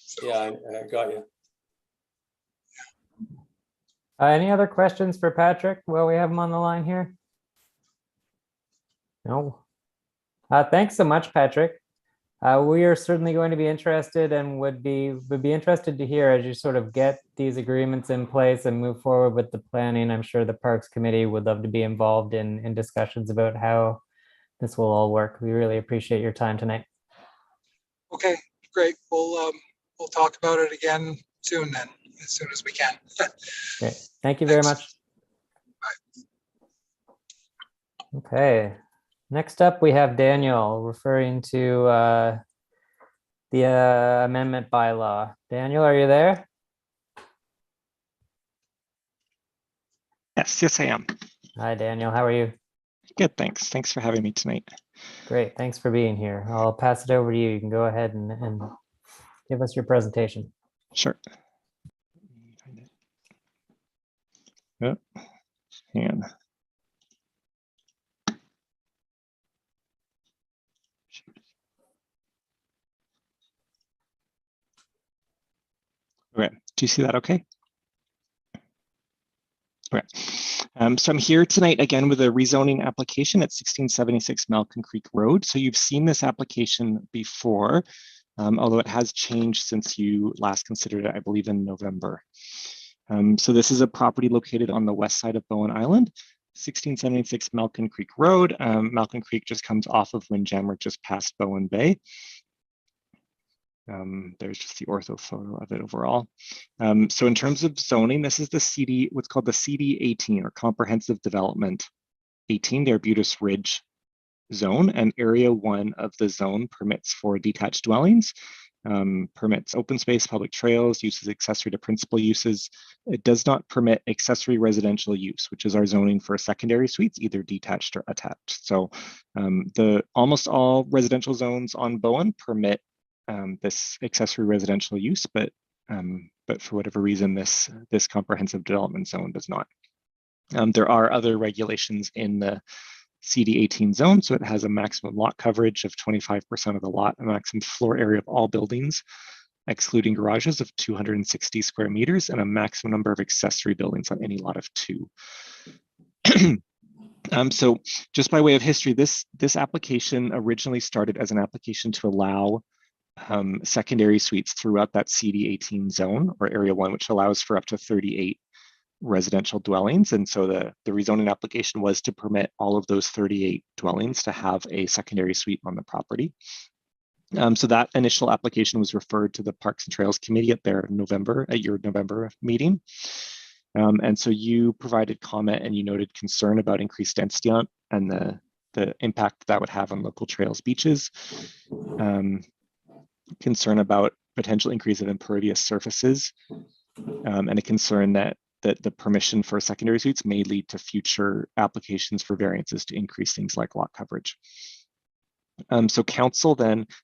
So. Yeah, I got you. Any other questions for Patrick while we have him on the line here? No. Thanks so much, Patrick. We are certainly going to be interested and would be interested to hear as you sort of get these agreements in place and move forward with the planning. I'm sure the Parks Committee would love to be involved in discussions about how this will all work. We really appreciate your time tonight. Okay, great. We'll talk about it again soon then, as soon as we can. Great. Thank you very much. Bye. Okay. Next up, we have Daniel referring to the amendment bylaw. Daniel, are you there? Yes, I am. Hi, Daniel. How are you? Good, thanks. Thanks for having me tonight. Great. Thanks for being here. I'll pass it over to you. You can go ahead and give us your presentation. Sure. Yep. And okay, do you see that okay? Okay. So I'm here tonight again with a rezoning application at 1676 Malcolm Creek Road. So you've seen this application before, although it has changed since you last considered it, I believe, in November. So this is a property located on the west side of Bowen Island, 1676 Malcolm Creek Road. Malcolm Creek just comes off of Windjammer, just past Bowen Bay. There's just the ortho photo of it overall. So in terms of zoning, this is the what's called the CD 18 or Comprehensive Development 18, the Arbutus Ridge zone, and Area 1 of the zone permits for detached dwellings, permits open space, public trails, uses accessory to principal uses. It does not permit accessory residential use, which is our zoning for secondary suites, either detached or attached. So almost all residential zones on Bowen permit this accessory residential use, but for whatever reason, this comprehensive development zone does not. There are other regulations in the CD 18 zone, so it has a maximum lot coverage of 25% of the lot, a maximum floor area of all buildings, excluding garages, of 260 square meters, and a maximum number of accessory buildings on any lot of 2. So just by way of history, this application originally started as an application to allow secondary suites throughout that CD 18 zone, or Area 1, which allows for up to 38 residential dwellings. And so the rezoning application was to permit all of those 38 dwellings to have a secondary suite on the property. So that initial application was referred to the Parks and Trails Committee at your November meeting. And so you provided comment and you noted concern about increased density and the impact that would have on local trails, beaches, concern about potential increase of impervious surfaces, and a concern that the permission for secondary suites may lead to future applications for variances to increase things like lot coverage. So council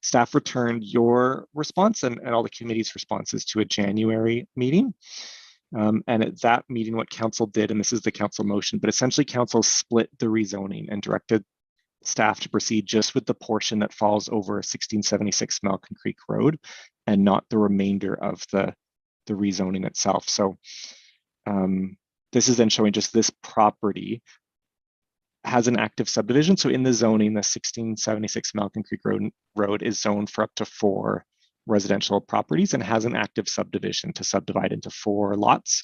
staff returned your response and all the committee's responses to a January meeting. And at that meeting, what council did, and this is the council motion, but essentially council split the rezoning and directed staff to proceed just with the portion that falls over 1676 Malcolm Creek Road and not the remainder of the rezoning itself. So this is then showing just this property has an active subdivision. So in the zoning, the 1676 Malcolm Creek Road is zoned for up to 4 residential properties and has an active subdivision to subdivide into 4 lots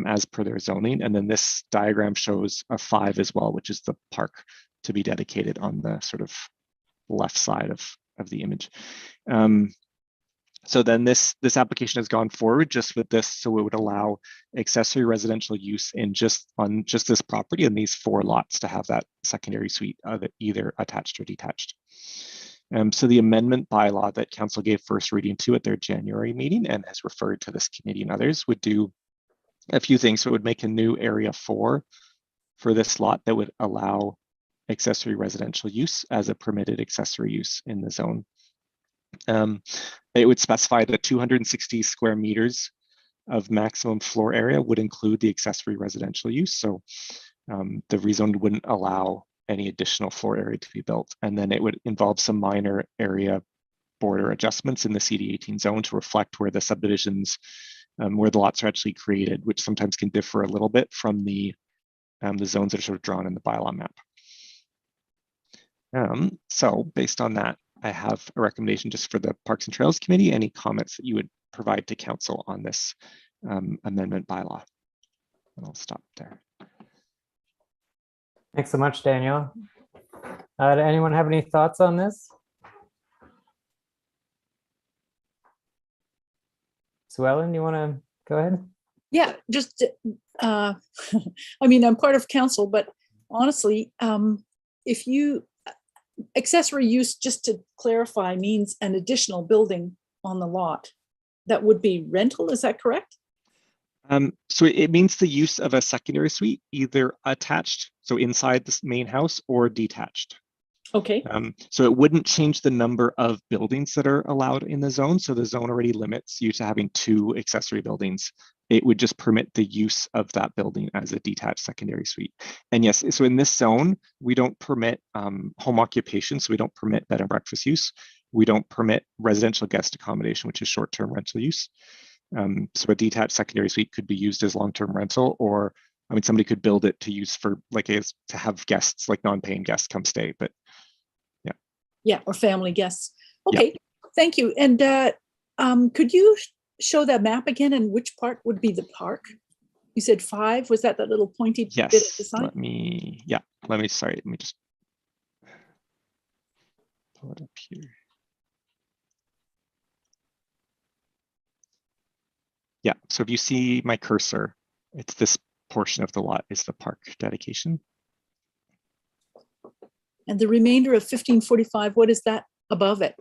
as per their zoning. And then this diagram shows a 5 as well, which is the park to be dedicated on the sort of left side of the image. So then this application has gone forward just with this, so it would allow accessory residential use on just this property and these 4 lots to have that secondary suite either attached or detached. So the amendment bylaw that council gave first reading to at their January meeting and has referred to this committee and others would do a few things. So it would make a new area 4 for this lot that would allow accessory residential use as a permitted accessory use in the zone. It would specify that 260 square meters of maximum floor area would include the accessory residential use. So the rezone wouldn't allow any additional floor area to be built. And then it would involve some minor area border adjustments in the CD18 zone to reflect where the subdivisions, where the lots are actually created, which sometimes can differ a little bit from the zones that are sort of drawn in the bylaw map. So based on that, I have a recommendation just for the Parks and Trails Committee. Any comments that you would provide to council on this amendment bylaw? And I'll stop there. Thanks so much, Daniel. Does anyone have any thoughts on this? Sue Ellen, you want to go ahead? Yeah, just, I mean, I'm part of council, but honestly, if you, accessory use, just to clarify, means an additional building on the lot. That would be rental, is that correct? So it means the use of a secondary suite, either attached, so inside this main house, or detached. Okay. So it wouldn't change the number of buildings that are allowed in the zone. So the zone already limits you to having 2 accessory buildings. It would just permit the use of that building as a detached secondary suite. And yes, so in this zone, we don't permit home occupation. So we don't permit bed and breakfast use. We don't permit residential guest accommodation, which is short-term rental use. So a detached secondary suite could be used as long-term rental, or I mean, somebody could build it to use for to have guests, like non-paying guests, come stay. But yeah. Yeah, or family guests. Okay, yeah. Thank you. And could you show that map again, and which part would be the park? You said 5. Was that little pointy bit at the side? Let me just pull it up here. Yeah, so if you see my cursor, it's this portion of the lot is the park dedication. And the remainder of 1545, what is that above it?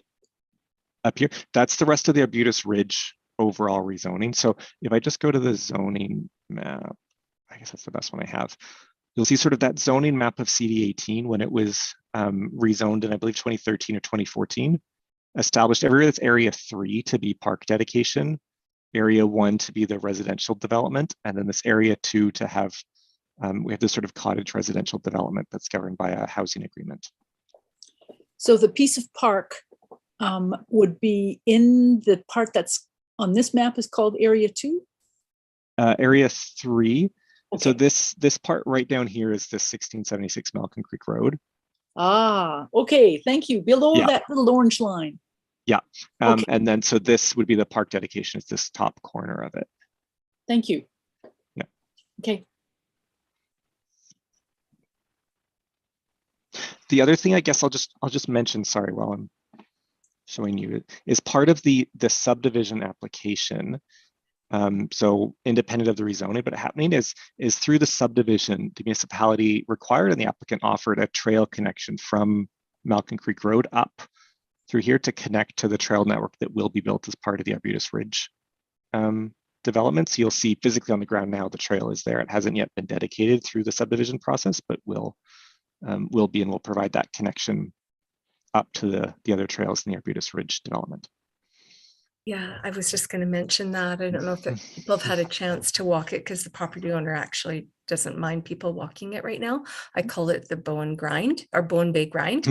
Up here, that's the rest of the Arbutus Ridge overall rezoning. So if I just go to the zoning map, I guess that's the best one I have, you'll see sort of that zoning map of CD18 when it was rezoned in, I believe, 2013 or 2014, established that's area 3 to be park dedication, area 1 to be the residential development, and then this area 2 to have, we have this sort of cottage residential development that's governed by a housing agreement. So the piece of park would be in the part that's on this map is called area 2? Area 3. Okay. So this part right down here is this 1676 Malcolm Creek Road. Ah, okay, thank you. Below Yeah. that little orange line. Yeah, Okay. and then so this would be the park dedication, is this top corner of it. Thank you. Yeah. Okay. The other thing I guess I'll just mention, sorry, while I'm showing you, is part of the subdivision application. So independent of the rezoning, but happening is through the subdivision, the municipality required and the applicant offered a trail connection from Malcolm Creek Road up through here to connect to the trail network that will be built as part of the Arbutus Ridge development. So you'll see physically on the ground now the trail is there. It hasn't yet been dedicated through the subdivision process, but will be and will provide that connection up to the other trails in the Arbutus Ridge development. Yeah, I was just going to mention that. I don't know if people have had a chance to walk it, because the property owner actually doesn't mind people walking it right now. I call it the Bowen Grind, or Bowen Bay Grind.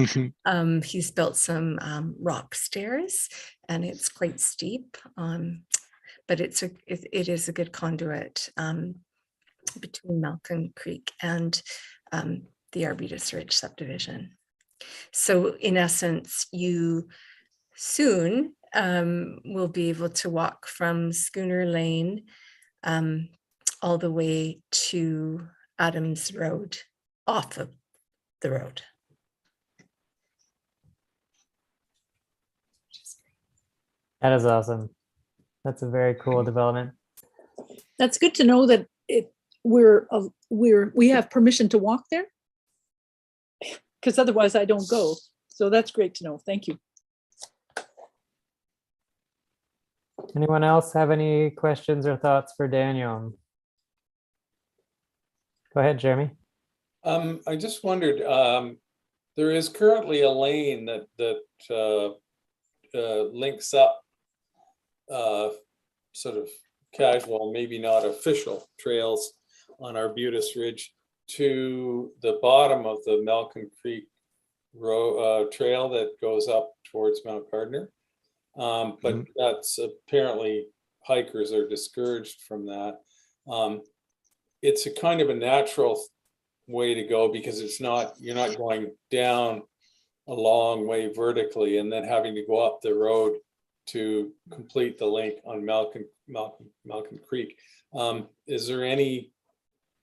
He's built some rock stairs, and it's quite steep, but it is a good conduit between Malcolm Creek and the Arbutus Ridge subdivision. So in essence, you soon will be able to walk from Schooner Lane all the way to Adams Road off of the road. That is awesome. That's a very cool development. That's good to know that we have permission to walk there, because otherwise I don't go. So that's great to know. Thank you. Anyone else have any questions or thoughts for Daniel? Go ahead, Jeremy. I just wondered, there is currently a lane that links up sort of casual, maybe not official trails on Arbutus Ridge to the bottom of the Malcolm Creek trail that goes up towards Mount Gardner. But that's apparently hikers are discouraged from that. It's a kind of a natural way to go because you're not going down a long way vertically and then having to go up the road to complete the link on Malcolm Creek. Is there any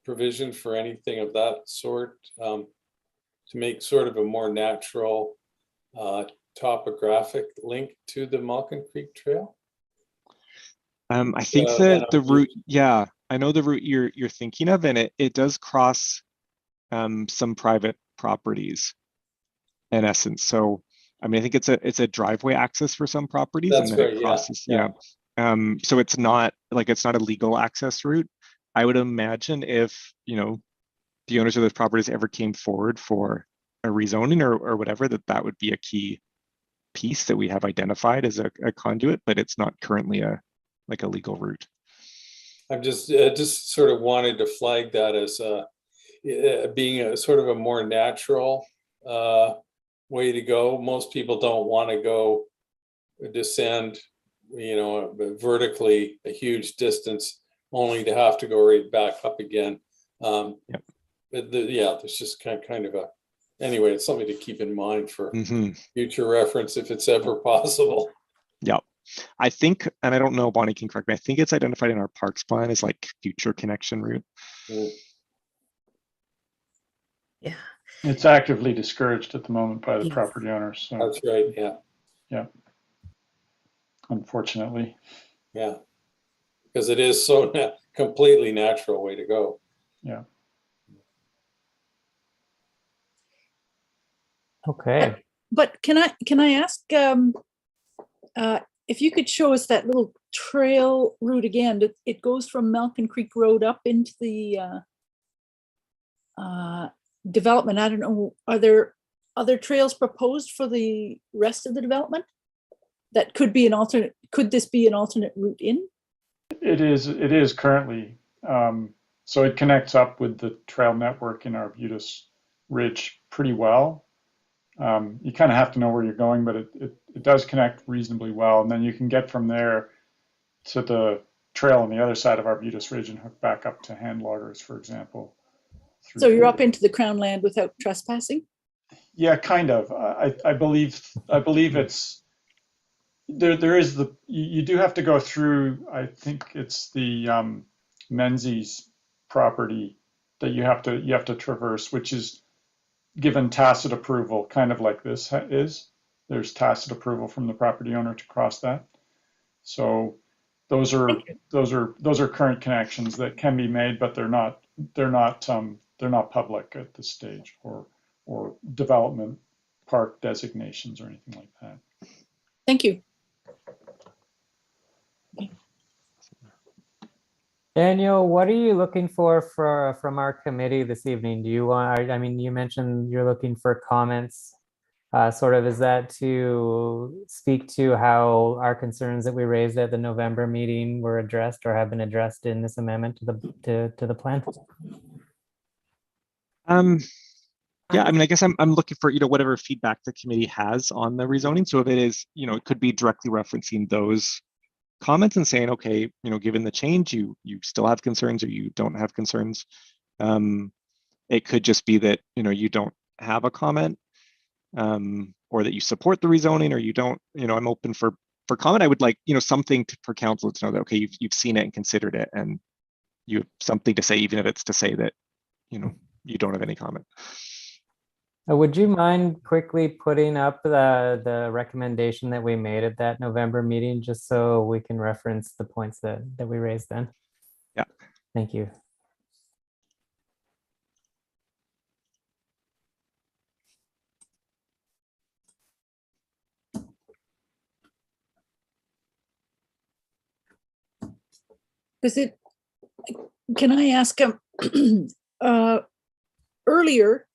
provision for anything of that sort to make sort of a more natural topographic link to the Malcolm Creek Trail? I think that the route, yeah, I know the route you're thinking of, and it does cross some private properties in essence. So I mean, I think it's a driveway access for some properties. That's and then right, it crosses, yeah. So it's not a legal access route. I would imagine if, the owners of those properties ever came forward for a rezoning or whatever, that would be a key piece that we have identified as a conduit, but it's not currently a legal route. I've just sort of wanted to flag that as being a sort of a more natural way to go. Most people don't want to go descend, vertically a huge distance only to have to go right back up again. Yep. But there's just kind of anyway, it's something to keep in mind for future reference if it's ever possible. Yeah. I think, and I don't know, Bonnie can correct me, I think it's identified in our parks plan as future connection route. Yeah. It's actively discouraged at the moment by the Yes. property owners. So, That's right, yeah. Unfortunately. Yeah. Because it is so completely natural way to go. Yeah. Okay. But can I ask if you could show us that little trail route again? It goes from Malcolm Creek Road up into the development. I don't know, are there other trails proposed for the rest of the development that could be an alternate? Could this be an alternate route in? It is currently. So it connects up with the trail network in Arbutus Ridge pretty well. You kind of have to know where you're going, but it does connect reasonably well. And then you can get from there to the trail on the other side of Arbutus Ridge and hook back up to hand loggers, for example. So you're up into the Crown land without trespassing? Yeah, kind of. I believe it's there is you do have to go through. I think it's the Menzies property that you have to traverse, which is given tacit approval, kind of like this is. There's tacit approval from the property owner to cross that. So those are current connections that can be made, but they're not public at this stage or development park designations or anything like that. Thank you. Daniel, what are you looking for from our committee this evening? Do you want, I mean, you mentioned you're looking for comments. Is that to speak to how our concerns that we raised at the November meeting were addressed or have been addressed in this amendment to the plan? Yeah, I mean, I guess I'm looking for, whatever feedback the committee has on the rezoning. So if it is, it could be directly referencing those comments and saying, okay, given the change, you still have concerns or you don't have concerns. It could just be that, you don't have a comment, or that you support the rezoning, or you don't, I'm open for comment. I would like, something for council to know that, okay, you've seen it and considered it, and you have something to say, even if it's to say that, you don't have any comment. Would you mind quickly putting up the recommendation that we made at that November meeting, just so we can reference the points that we raised then? Yeah. Thank you. Can I ask earlier,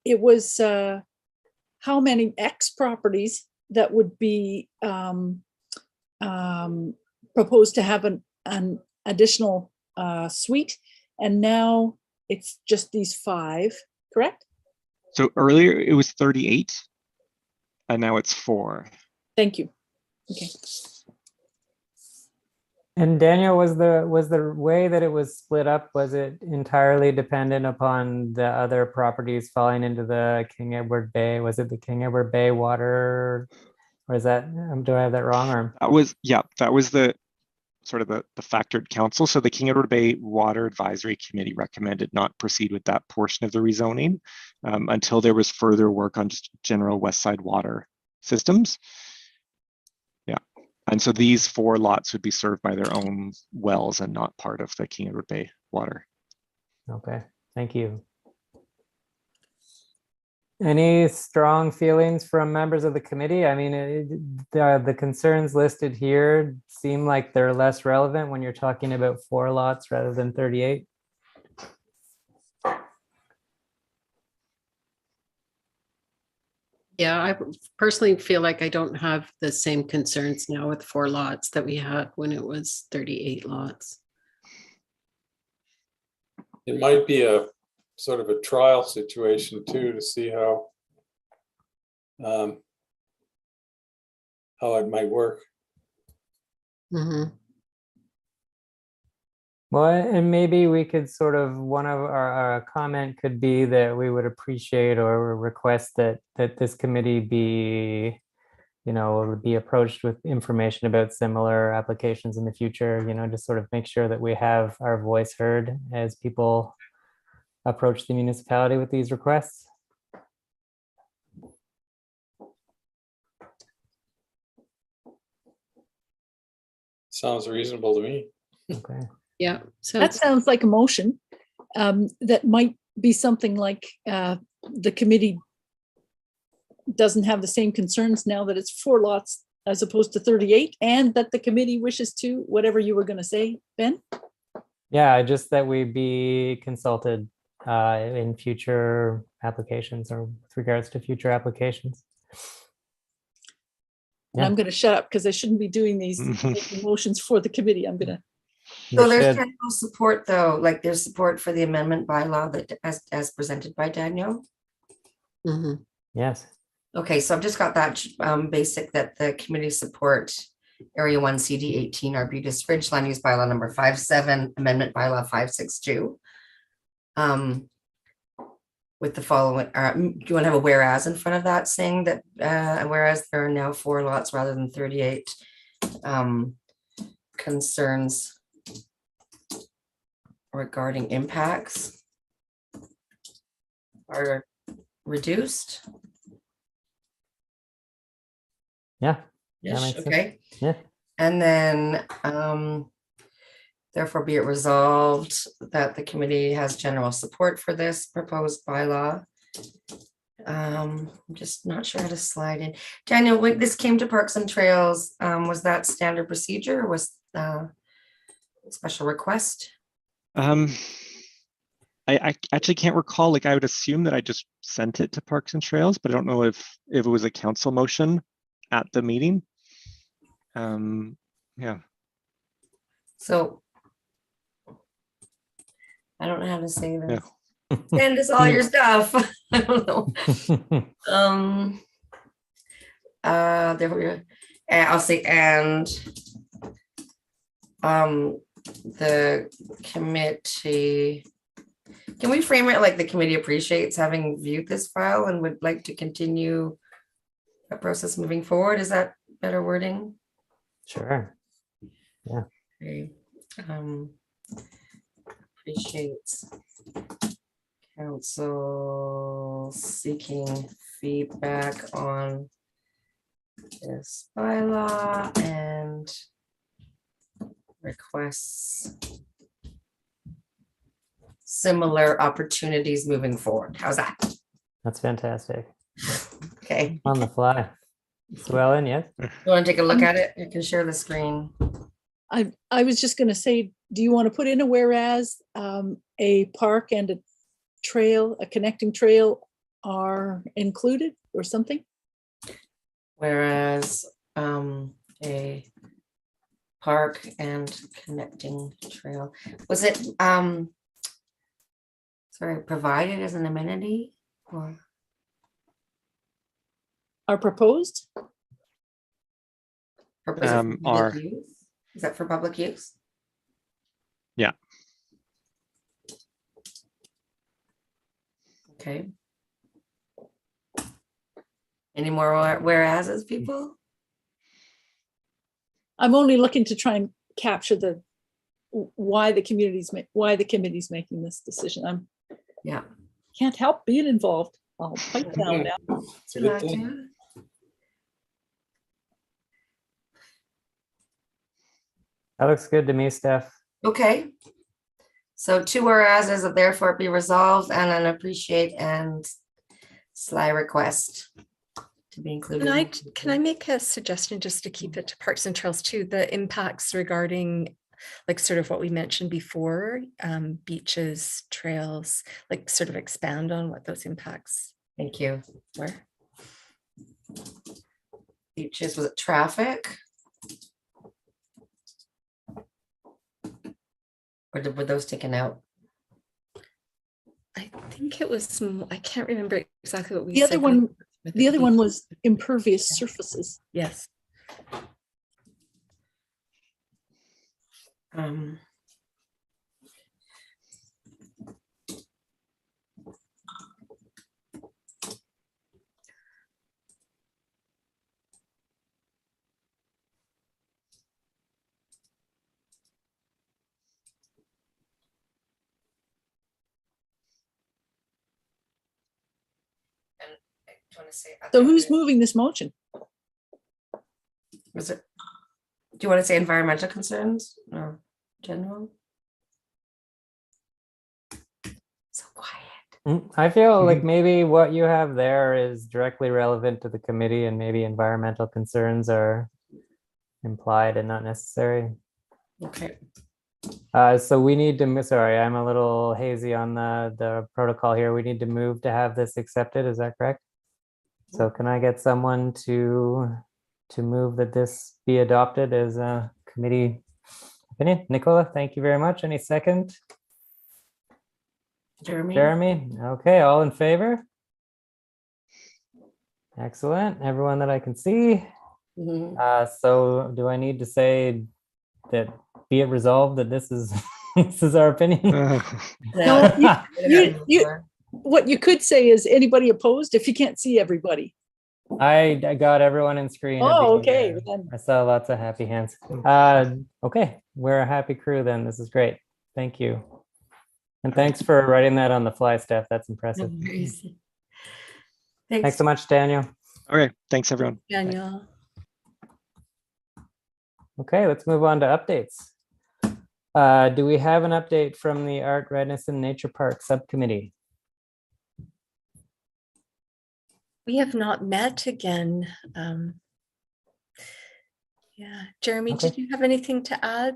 it was how many X properties that would be proposed to have an additional suite, and now it's just these 5, correct? So earlier it was 38, and now it's 4. Thank you. Okay. And Daniel, was the way that it was split up, was it entirely dependent upon the other properties falling into the King Edward Bay? Was it the King Edward Bay water, or is that, do I have that wrong? Or that was the sort of the factored council. So the King Edward Bay Water Advisory Committee recommended not proceed with that portion of the rezoning until there was further work on just general West Side water systems. And so these 4 lots would be served by their own wells and not part of the King Edward Bay water. Okay, thank you. Any strong feelings from members of the committee? I mean, the concerns listed here seem like they're less relevant when you're talking about 4 lots rather than 38. Yeah, I personally feel like I don't have the same concerns now with 4 lots that we had when it was 38 lots. It might be a sort of a trial situation too, to see how it might work. Mm-hmm. Well, and maybe we could sort of, one of our comment could be that we would appreciate or request that this committee be, be approached with information about similar applications in the future, just sort of make sure that we have our voice heard as people approach the municipality with these requests. Sounds reasonable to me. Okay. Yeah, so That sounds like a motion that might be something like the committee doesn't have the same concerns now that it's 4 lots as opposed to 38, and that the committee wishes to, whatever you were going to say, Ben? Yeah, just that we be consulted in future applications, or with regards to future applications. And I'm going to shut up because I shouldn't be doing these motions for the committee. I'm going to. So there's general support, though, like there's support for the amendment bylaw that as presented by Daniel. Mm-hmm. Yes. Okay, so I've just got that basic that the committee support Area 1 CD 18 Arbutus Ridge Land Use Bylaw number 57, Amendment Bylaw 562. With the following, do you want to have a whereas in front of that, saying that whereas there are now 4 lots rather than 38, concerns regarding impacts are reduced? Yeah. Yes, okay. Sense. Yeah. And then therefore be it resolved that the committee has general support for this proposed bylaw. I'm just not sure how to slide in. Daniel, when this came to Parks and Trails, was that standard procedure or was special request? I actually can't recall. Like, I would assume that I just sent it to Parks and Trails, but I don't know if it was a council motion at the meeting. Yeah. So I don't know how to say this. Yeah. Candace, all your stuff. I don't know. Therefore, I'll say and the committee Can we frame it like the committee appreciates having viewed this file and would like to continue a process moving forward? Is that better wording? Sure. Yeah. Okay. Appreciates council seeking feedback on this bylaw and requests similar opportunities moving forward. How's that? That's fantastic. Okay. On the fly. Swellen, yes? You want to take a look at it? You can share the screen. I was just going to say, do you want to put in a whereas a park and a trail, a connecting trail are included or something? Whereas a park and connecting trail, was it sorry, provided as an amenity or Are proposed? purpose of public Are. use? Is that for public use? Yeah. Okay. Any more whereases, people? I'm only looking to try and capture the why the committee's making this decision. Yeah. Can't help being involved. I'll pipe down now. It's a good thing. That looks good to me, Steph. Okay. So 2 whereases of therefore be resolved and an appreciate and sly request to be included. Can I make a suggestion just to keep it to parks and trails too? The impacts regarding like sort of what we mentioned before, beaches, trails, like sort of expand on what those impacts Thank you. were. Beaches, was it traffic? Or were those taken out? I think it was, I can't remember exactly what we The said. other one, with the other one beach. was impervious surfaces. Yes. Do you want to say? So who's moving this motion? Was it? Do you want to say environmental concerns or general? So quiet. I feel like maybe what you have there is directly relevant to the committee and maybe environmental concerns are implied and not necessary. Okay. So we need to, sorry, I'm a little hazy on the protocol here. We need to move to have this accepted. Is that correct? So can I get someone to move that this be adopted as a committee opinion? Nicola, thank you very much. Any second? Jeremy? Okay, all in favor? Excellent. Everyone that I can see. So do I need to say that be it resolved that this is this is our opinion? No, what you could say is anybody opposed if you can't see everybody. I got everyone in screen. Oh, okay. Then. I saw lots of happy hands. Okay, we're a happy crew then. This is great. Thank you. And thanks for writing that on the fly, Steph. That's impressive. Thanks so much, Daniel. Okay, thanks everyone. Daniel. Okay, let's move on to updates. Do we have an update from the Art, Redness, and Nature Park Subcommittee? We have not met again. Yeah, Jeremy, Okay. did you have anything to add?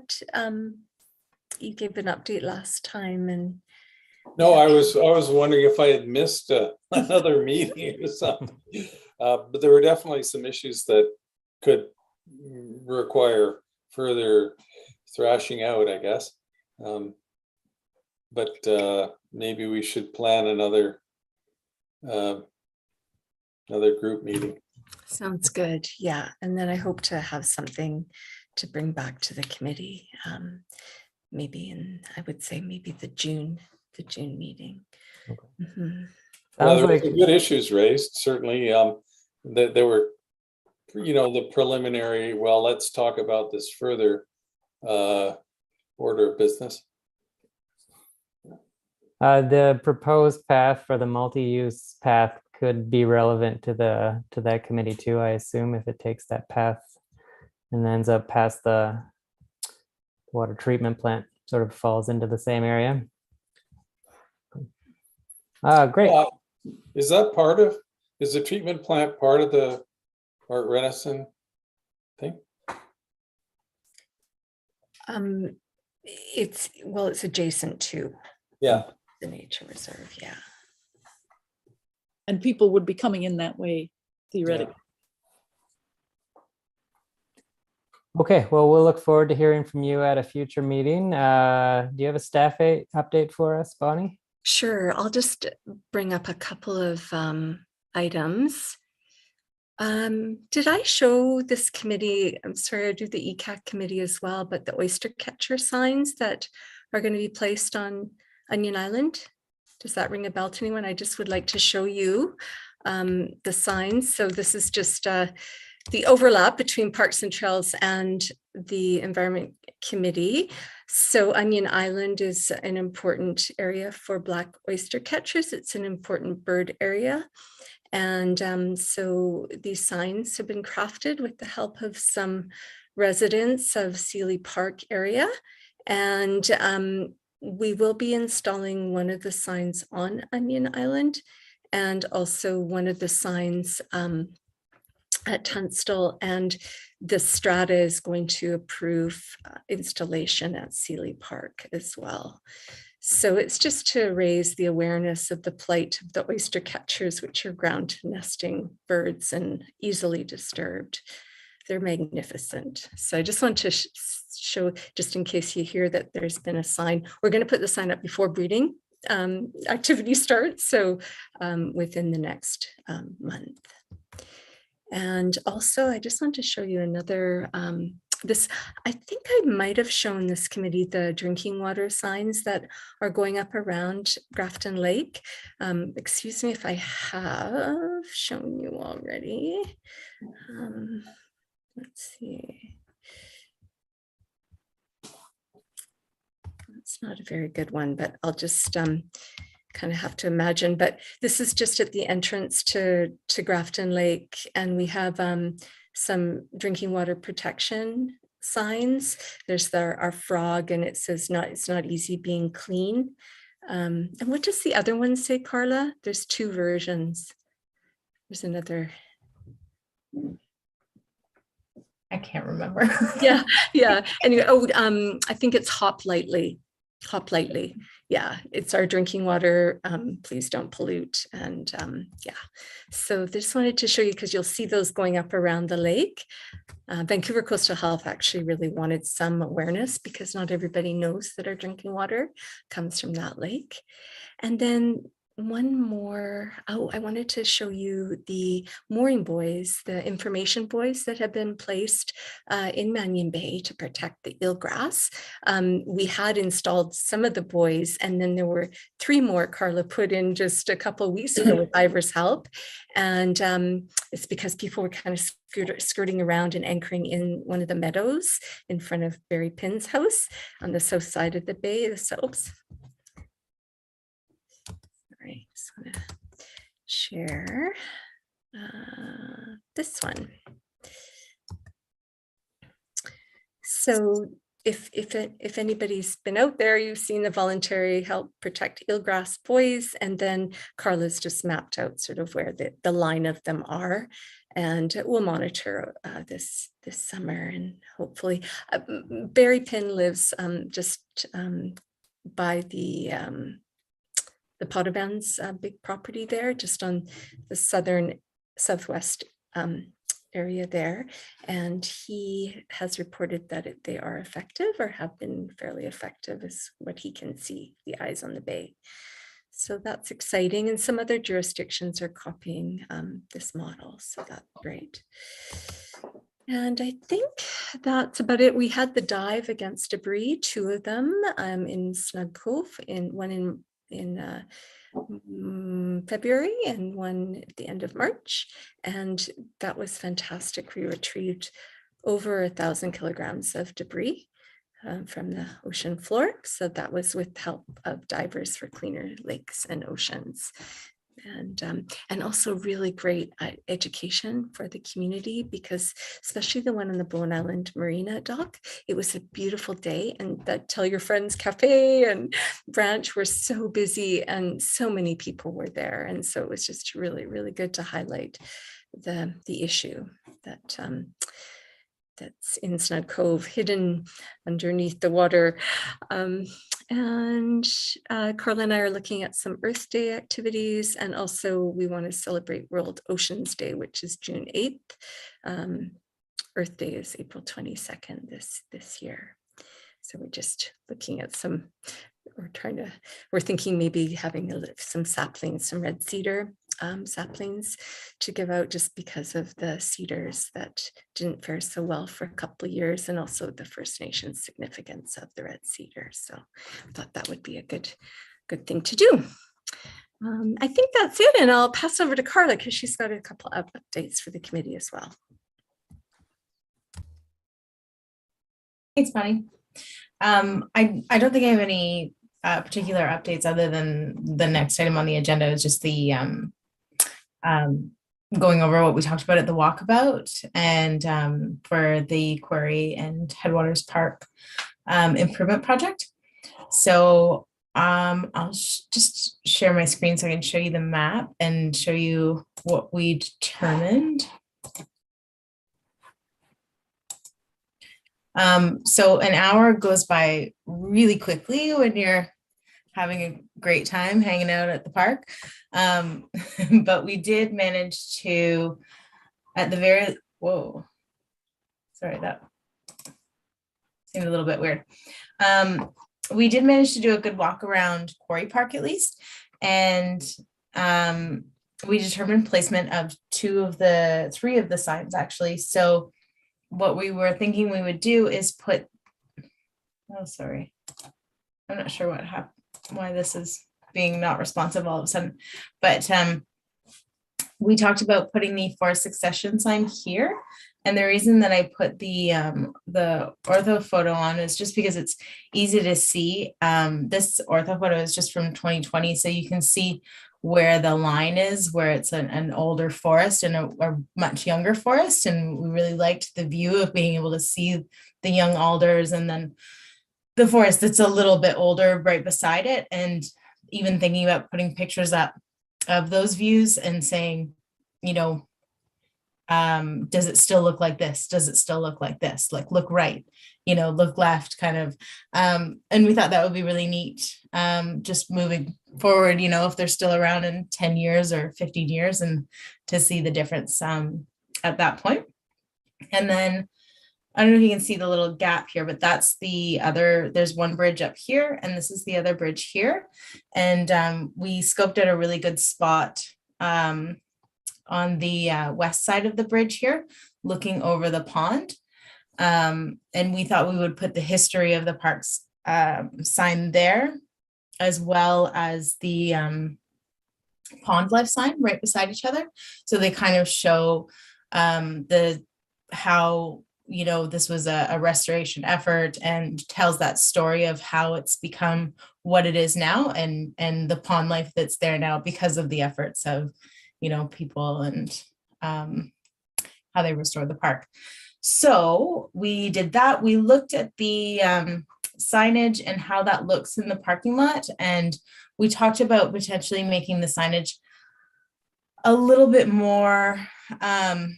You gave an update last time, and No, I was wondering if I had missed another meeting or something. But there were definitely some issues that could require further thrashing out, I guess. But maybe we should plan another group meeting. sounds good. Yeah, and then I hope to have something to bring back to the committee. Maybe I would say maybe the June the June meeting. Okay. Mhm. Well, Sounds there were like some good issues raised, certainly. There were, the preliminary, well, let's talk about this further order of business. the proposed path for the multi-use path could be relevant to that committee too, I assume, if it takes that path and ends up past the water treatment plant, sort of falls into the same area. Great. Is the treatment plant part of the Art Renaissance thing? It's adjacent to Yeah. the nature reserve. Yeah. And people would be coming in that way theoretically. Okay, well, we'll look forward to hearing from you at a future meeting. Do you have a staff update for us, Bonnie? Sure. I'll just bring up a couple of items. Did I show this committee? I'm sorry, I do the ECAC committee as well, but the oyster catcher signs that are going to be placed on Onion Island. Does that ring a bell to anyone? I just would like to show you the signs. So this is just the overlap between Parks and Trails and the Environment Committee. So Onion Island is an important area for black oyster catchers. It's an important bird area. And so these signs have been crafted with the help of some residents of Seeley Park area. And we will be installing one of the signs on Onion Island and also one of the signs at Tunstall, and the Strata is going to approve installation at Seeley Park as well. So it's just to raise the awareness of the plight of the oyster catchers, which are ground nesting birds and easily disturbed. They're magnificent. So I just want to show, just in case you hear that there's been a sign, we're going to put the sign up before breeding activity starts. So within the next month. And also, I just want to show you another, I think I might have shown this committee the drinking water signs that are going up around Grafton Lake. Excuse me if I have shown you already. Let's see. It's not a very good one, but I'll just kind of have to imagine, but this is just at the entrance to Grafton Lake, and we have some drinking water protection signs. There's our frog, and it says it's not easy being clean. And what does the other one say, Carla? There's two versions. There's another. I can't remember. Yeah. Anyway, I think it's hop lightly. Hop lightly. Yeah, it's our drinking water. Please don't pollute. And yeah, so just wanted to show you because you'll see those going up around the lake. Vancouver Coastal Health actually really wanted some awareness because not everybody knows that our drinking water comes from that lake. And then one more, I wanted to show you the mooring buoys, the information buoys that have been placed in Mannion Bay to protect the eelgrass. We had installed some of the buoys, and then there were 3 more Carla put in just a couple of weeks ago with Ivor's help. And it's because people were kind of skirting around and anchoring in one of the meadows in front of Barry Pinn's house on the south side of the bay. Oops. Right, just want to share this one. So if anybody's been out there, you've seen the voluntary help protect eelgrass buoys, and then Carla's just mapped out sort of where the line of them are, and we'll monitor this summer, and hopefully Barry Pinn lives just by the Potterbands big property there, just on the southwest area there. And he has reported that they are effective or have been fairly effective is what he can see, the eyes on the bay. So that's exciting. And some other jurisdictions are copying this model. So that's great. And I think that's about it. We had the dive against debris, 2 of them in Snug Cove, one in in February and one at the end of March. And that was fantastic. We retrieved over 1,000 kilograms of debris from the ocean floor. So that was with help of divers for cleaner lakes and oceans. And also really great education for the community, because especially the one in the Bowen Island Marina dock, it was a beautiful day, and that Tell Your Friends Cafe and branch were so busy and so many people were there. And so it was just really, really good to highlight the issue that that's in Snug Cove, hidden underneath the water. And Carla and I are looking at some Earth Day activities, and also we want to celebrate World Oceans Day, which is June 8th. Earth Day is April 22nd this year. So we're just looking at some, we're thinking maybe having some saplings, some red cedar saplings to give out, just because of the cedars that didn't fare so well for a couple of years, and also the First Nations significance of the red cedar. So I thought that would be a good thing to do. I think that's it, and I'll pass over to Carla because she's got a couple of updates for the committee as well. Thanks, Bonnie. I don't think I have any particular updates other than the next item on the agenda is just the going over what we talked about at the walkabout, and for the Quarry and Headwaters Park improvement project. So I'll just share my screen so I can show you the map and show you what we determined. So an hour goes by really quickly when you're having a great time hanging out at the park. But we did manage to, at the very, whoa, sorry, that seemed a little bit weird. We did manage to do a good walk around Quarry Park at least. And we determined placement of three of the signs actually. So what we were thinking we would do is put, oh, sorry. I'm not sure what happened, why this is being not responsive all of a sudden, but we talked about putting the forest succession sign here. And the reason that I put the ortho photo on is just because it's easy to see. This ortho photo is just from 2020, so you can see where the line is, where it's an older forest and a much younger forest. And we really liked the view of being able to see the young alders and then the forest that's a little bit older right beside it. And even thinking about putting pictures up of those views and saying, you know, does it still look like this? Does it still look like this? Like, look right, you know, look left kind of. And we thought that would be really neat. Just moving forward, you know, if they're still around in 10 years or 15 years, and to see the difference at that point. And then I don't know if you can see the little gap here, but that's the other, there's one bridge up here, and this is the other bridge here. And we scoped out a really good spot on the west side of the bridge here, looking over the pond. And we thought we would put the history of the parks sign there, as well as the pond life sign right beside each other. So they kind of show how, you know, this was a restoration effort, and tells that story of how it's become what it is now, and the pond life that's there now because of the efforts of, you know, people and how they restore the park. So we did that. We looked at the signage and how that looks in the parking lot. And we talked about potentially making the signage a little bit more, having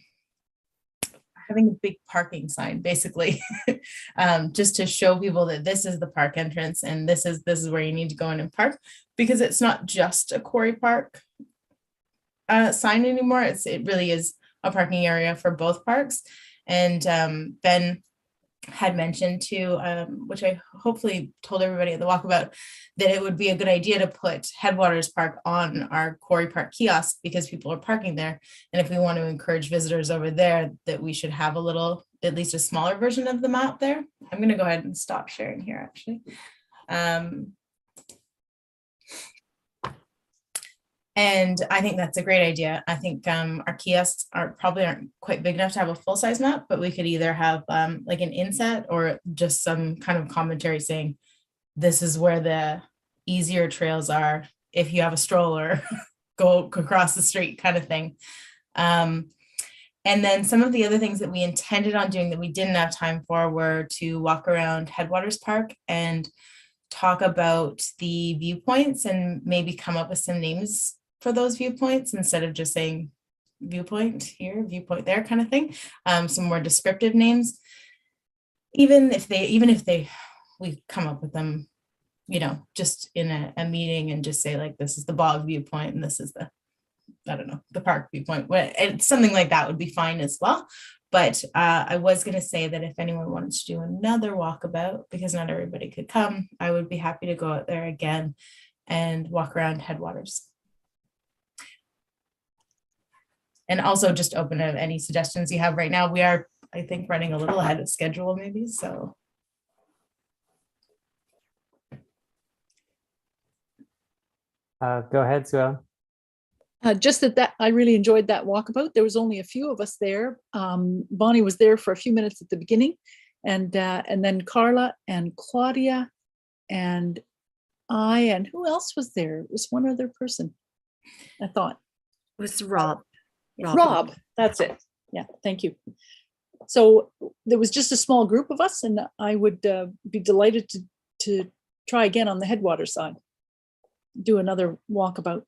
a big parking sign, basically, just to show people that this is the park entrance and this is where you need to go in and park, because it's not just a Quarry Park sign anymore. It really is a parking area for both parks. And Ben had mentioned too, which I hopefully told everybody at the walkabout, that it would be a good idea to put Headwaters Park on our Quarry Park kiosk, because people are parking there. And if we want to encourage visitors over there, that we should have at least a smaller version of the map there. I'm going to go ahead and stop sharing here, actually. And I think that's a great idea. I think our kiosks probably aren't quite big enough to have a full-size map, but we could either have like an inset or just some kind of commentary saying, this is where the easier trails are. If you have a stroller, go across the street kind of thing. And then some of the other things that we intended on doing that we didn't have time for were to walk around Headwaters Park and talk about the viewpoints and maybe come up with some names for those viewpoints instead of just saying viewpoint here, viewpoint there kind of thing. Some more descriptive names, even if we come up with them, you know, just in a meeting and just say like, this is the bog viewpoint and this is the, I don't know, the park viewpoint. And something like that would be fine as well. But I was going to say that if anyone wanted to do another walkabout, because not everybody could come, I would be happy to go out there again and walk around Headwaters. And also just open to any suggestions you have right now. We are, I think, running a little ahead of schedule maybe, so. Go ahead, Sue. Just that I really enjoyed that walkabout. There was only a few of us there. Bonnie was there for a few minutes at the beginning, and then Carla and Claudia and I, and who else was there? It was one other person, I thought. It was Rob. Rob, that's it. Yeah, thank you. So there was just a small group of us, and I would be delighted to try again on the Headwaters side, do another walkabout.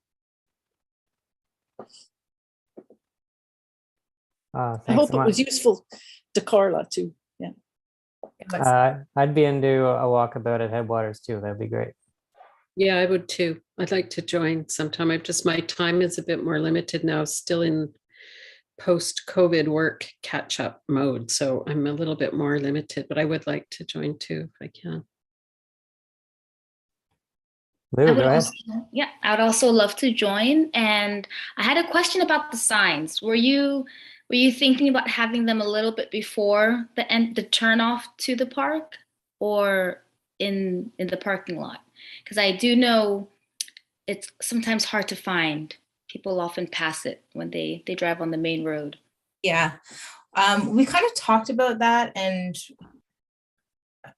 I hope it was useful to Carla too. Yeah. I'd be into a walkabout at Headwaters too. That'd be great. Yeah, I would too. I'd like to join sometime. My time is a bit more limited now, still in post-COVID work catch-up mode. So I'm a little bit more limited, but I would like to join too if I can. Lou, go ahead. Yeah, I would also love to join. And I had a question about the signs. Were you thinking about having them a little bit before the turn off to the park, or in the parking lot? Because I do know it's sometimes hard to find. People often pass it when they drive on the main road. Yeah, we kind of talked about that, and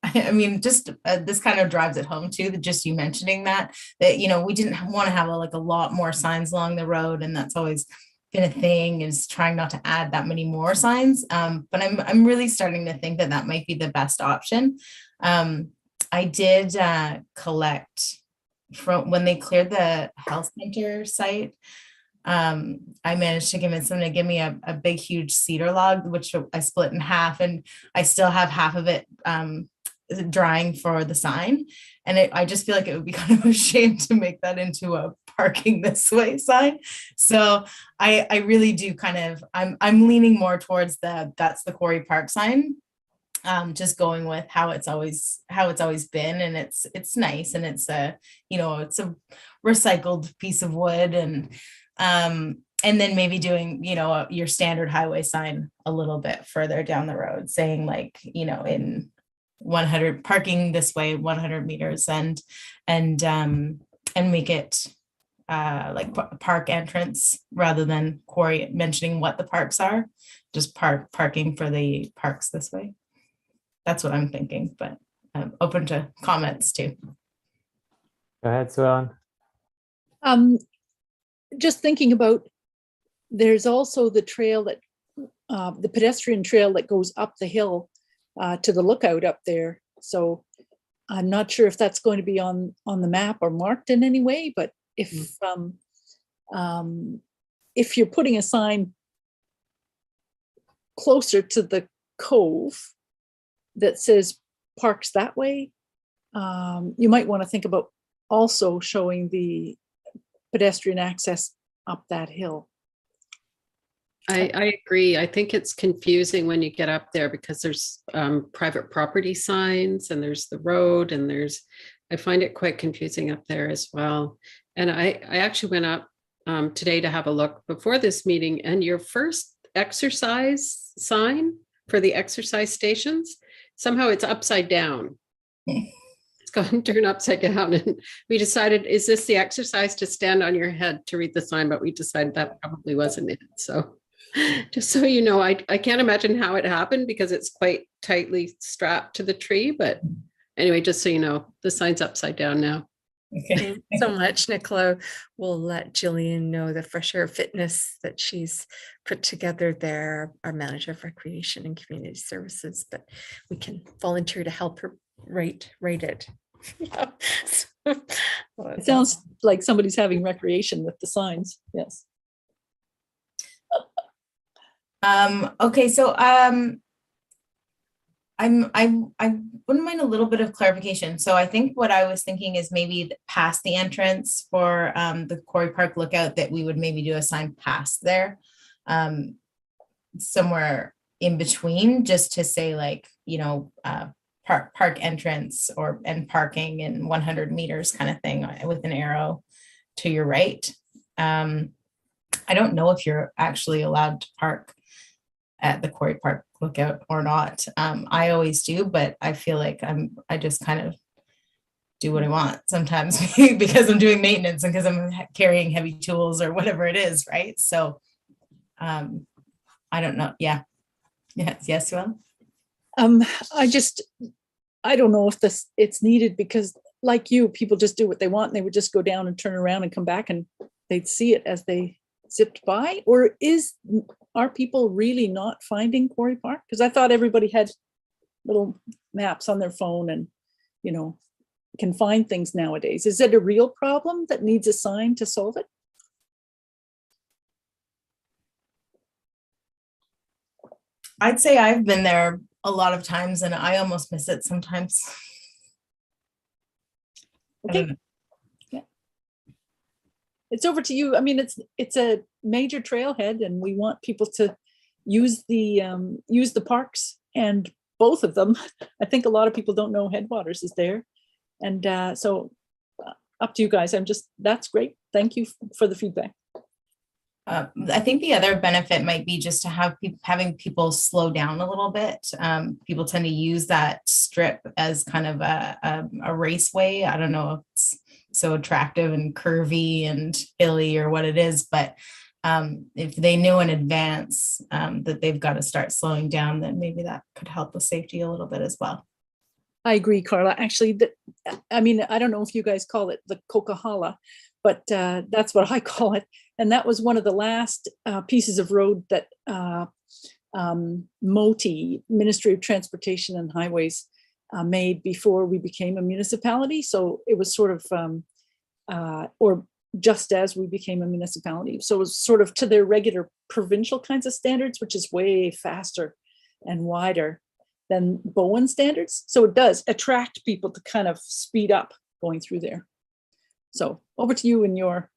I mean, just this kind of drives it home too, that just you mentioning that you know, we didn't want to have a lot more signs along the road, and that's always been a thing, is trying not to add that many more signs. But I'm really starting to think that might be the best option. I did collect from when they cleared the health center site. I managed to convince them to give me a big, huge cedar log, which I split in half, and I still have half of it drying for the sign. And I just feel like it would be kind of a shame to make that into a parking this way sign. So I really do I'm leaning more towards that's the Quarry Park sign. Just going with how it's always been, and it's nice, and it's a recycled piece of wood, and then maybe doing your standard highway sign a little bit further down the road, saying like, in 100 parking this way, 100 meters, and make it like park entrance rather than quarry, mentioning what the parks are, just parking for the parks this way. That's what I'm thinking, but I'm open to comments too. Go ahead, Sue. Just thinking about, there's also the trail that, the pedestrian trail that goes up the hill to the lookout up there. So I'm not sure if that's going to be on the map or marked in any way, but if you're putting a sign closer to the cove that says parks that way, you might want to think about also showing the pedestrian access up that hill. I agree. I think it's confusing when you get up there because there's private property signs, and there's the road, and I find it quite confusing up there as well. And I actually went up today to have a look before this meeting, and your first exercise sign for the exercise stations, somehow it's upside down. it's gone turned upside down. And we decided, is this the exercise to stand on your head to read the sign? But we decided that probably wasn't it. So just so you know, I can't imagine how it happened because it's quite tightly strapped to the tree. But anyway, just so you know, the sign's upside down now. Okay. Thanks so much, Nicola. We'll let Jillian know the fresh air fitness that she's put together there, our manager of recreation and community services, but we can volunteer to help her write it. Yeah. It sounds like somebody's having recreation with the signs. Yes. Okay, so I wouldn't mind a little bit of clarification. So I think what I was thinking is maybe past the entrance for the Quarry Park Lookout, that we would maybe do a sign past there, somewhere in between, just to say, like, you know, park entrance and parking in 100 meters kind of thing, with an arrow to your right. I don't know if you're actually allowed to park at the Quarry Park Lookout or not. I always do, but I feel like I just kind of do what I want sometimes because I'm doing maintenance and because I'm carrying heavy tools or whatever it is, right? So I don't know. Yeah. Yes, well. I don't know if it's needed, because like you, people just do what they want and they would just go down and turn around and come back and they'd see it as they zipped by. Or are people really not finding Quarry Park? Because I thought everybody had little maps on their phone and, you know, can find things nowadays. Is it a real problem that needs a sign to solve it? I'd say I've been there a lot of times and I almost miss it sometimes. Okay. Yeah. It's over to you. I mean, it's a major trailhead and we want people to use the parks, and both of them. I think a lot of people don't know Headwaters is there. And so up to you guys. That's great. Thank you for the feedback. I think the other benefit might be just to have having people slow down a little bit. People tend to use that strip as kind of a raceway. I don't know if it's so attractive and curvy and hilly or what it is, but if they knew in advance that they've got to start slowing down, then maybe that could help with safety a little bit as well. I agree, Carla. Actually, I mean, I don't know if you guys call it the Coquihalla, but that's what I call it. And that was one of the last pieces of road that MOTI, Ministry of Transportation and Highways, made before we became a municipality. So it was sort of, or just as we became a municipality. So it was sort of to their regular provincial kinds of standards, which is way faster and wider than Bowen standards. So it does attract people to kind of speed up going through there. So over to you and your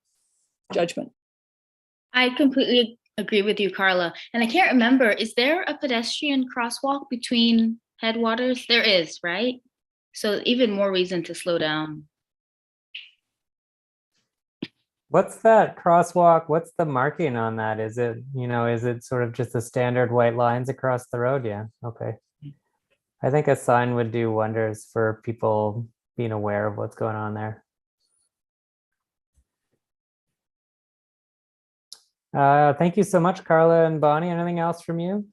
judgment. I completely agree with you, Carla. And I can't remember, is there a pedestrian crosswalk between Headwaters? There is, right? So even more reason to slow down. What's that crosswalk? What's the marking on that? Is it, is it sort of just the standard white lines across the road? Yeah, okay. I think a sign would do wonders for people being aware of what's going on there. Thank you so much, Carla and Bonnie. Anything else from you?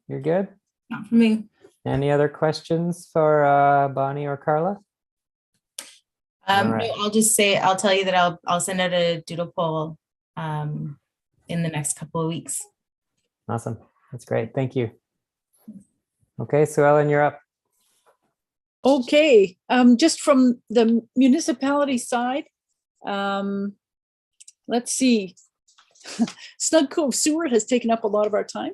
You're good? Not for me. Any other questions for Bonnie or Carla? No, I'll tell you that I'll send out a doodle poll in the next couple of weeks. Awesome. That's great. Thank you. Okay, so Ellen, you're up. Okay, just from the municipality side, let's see. Snug Cove Sewer has taken up a lot of our time,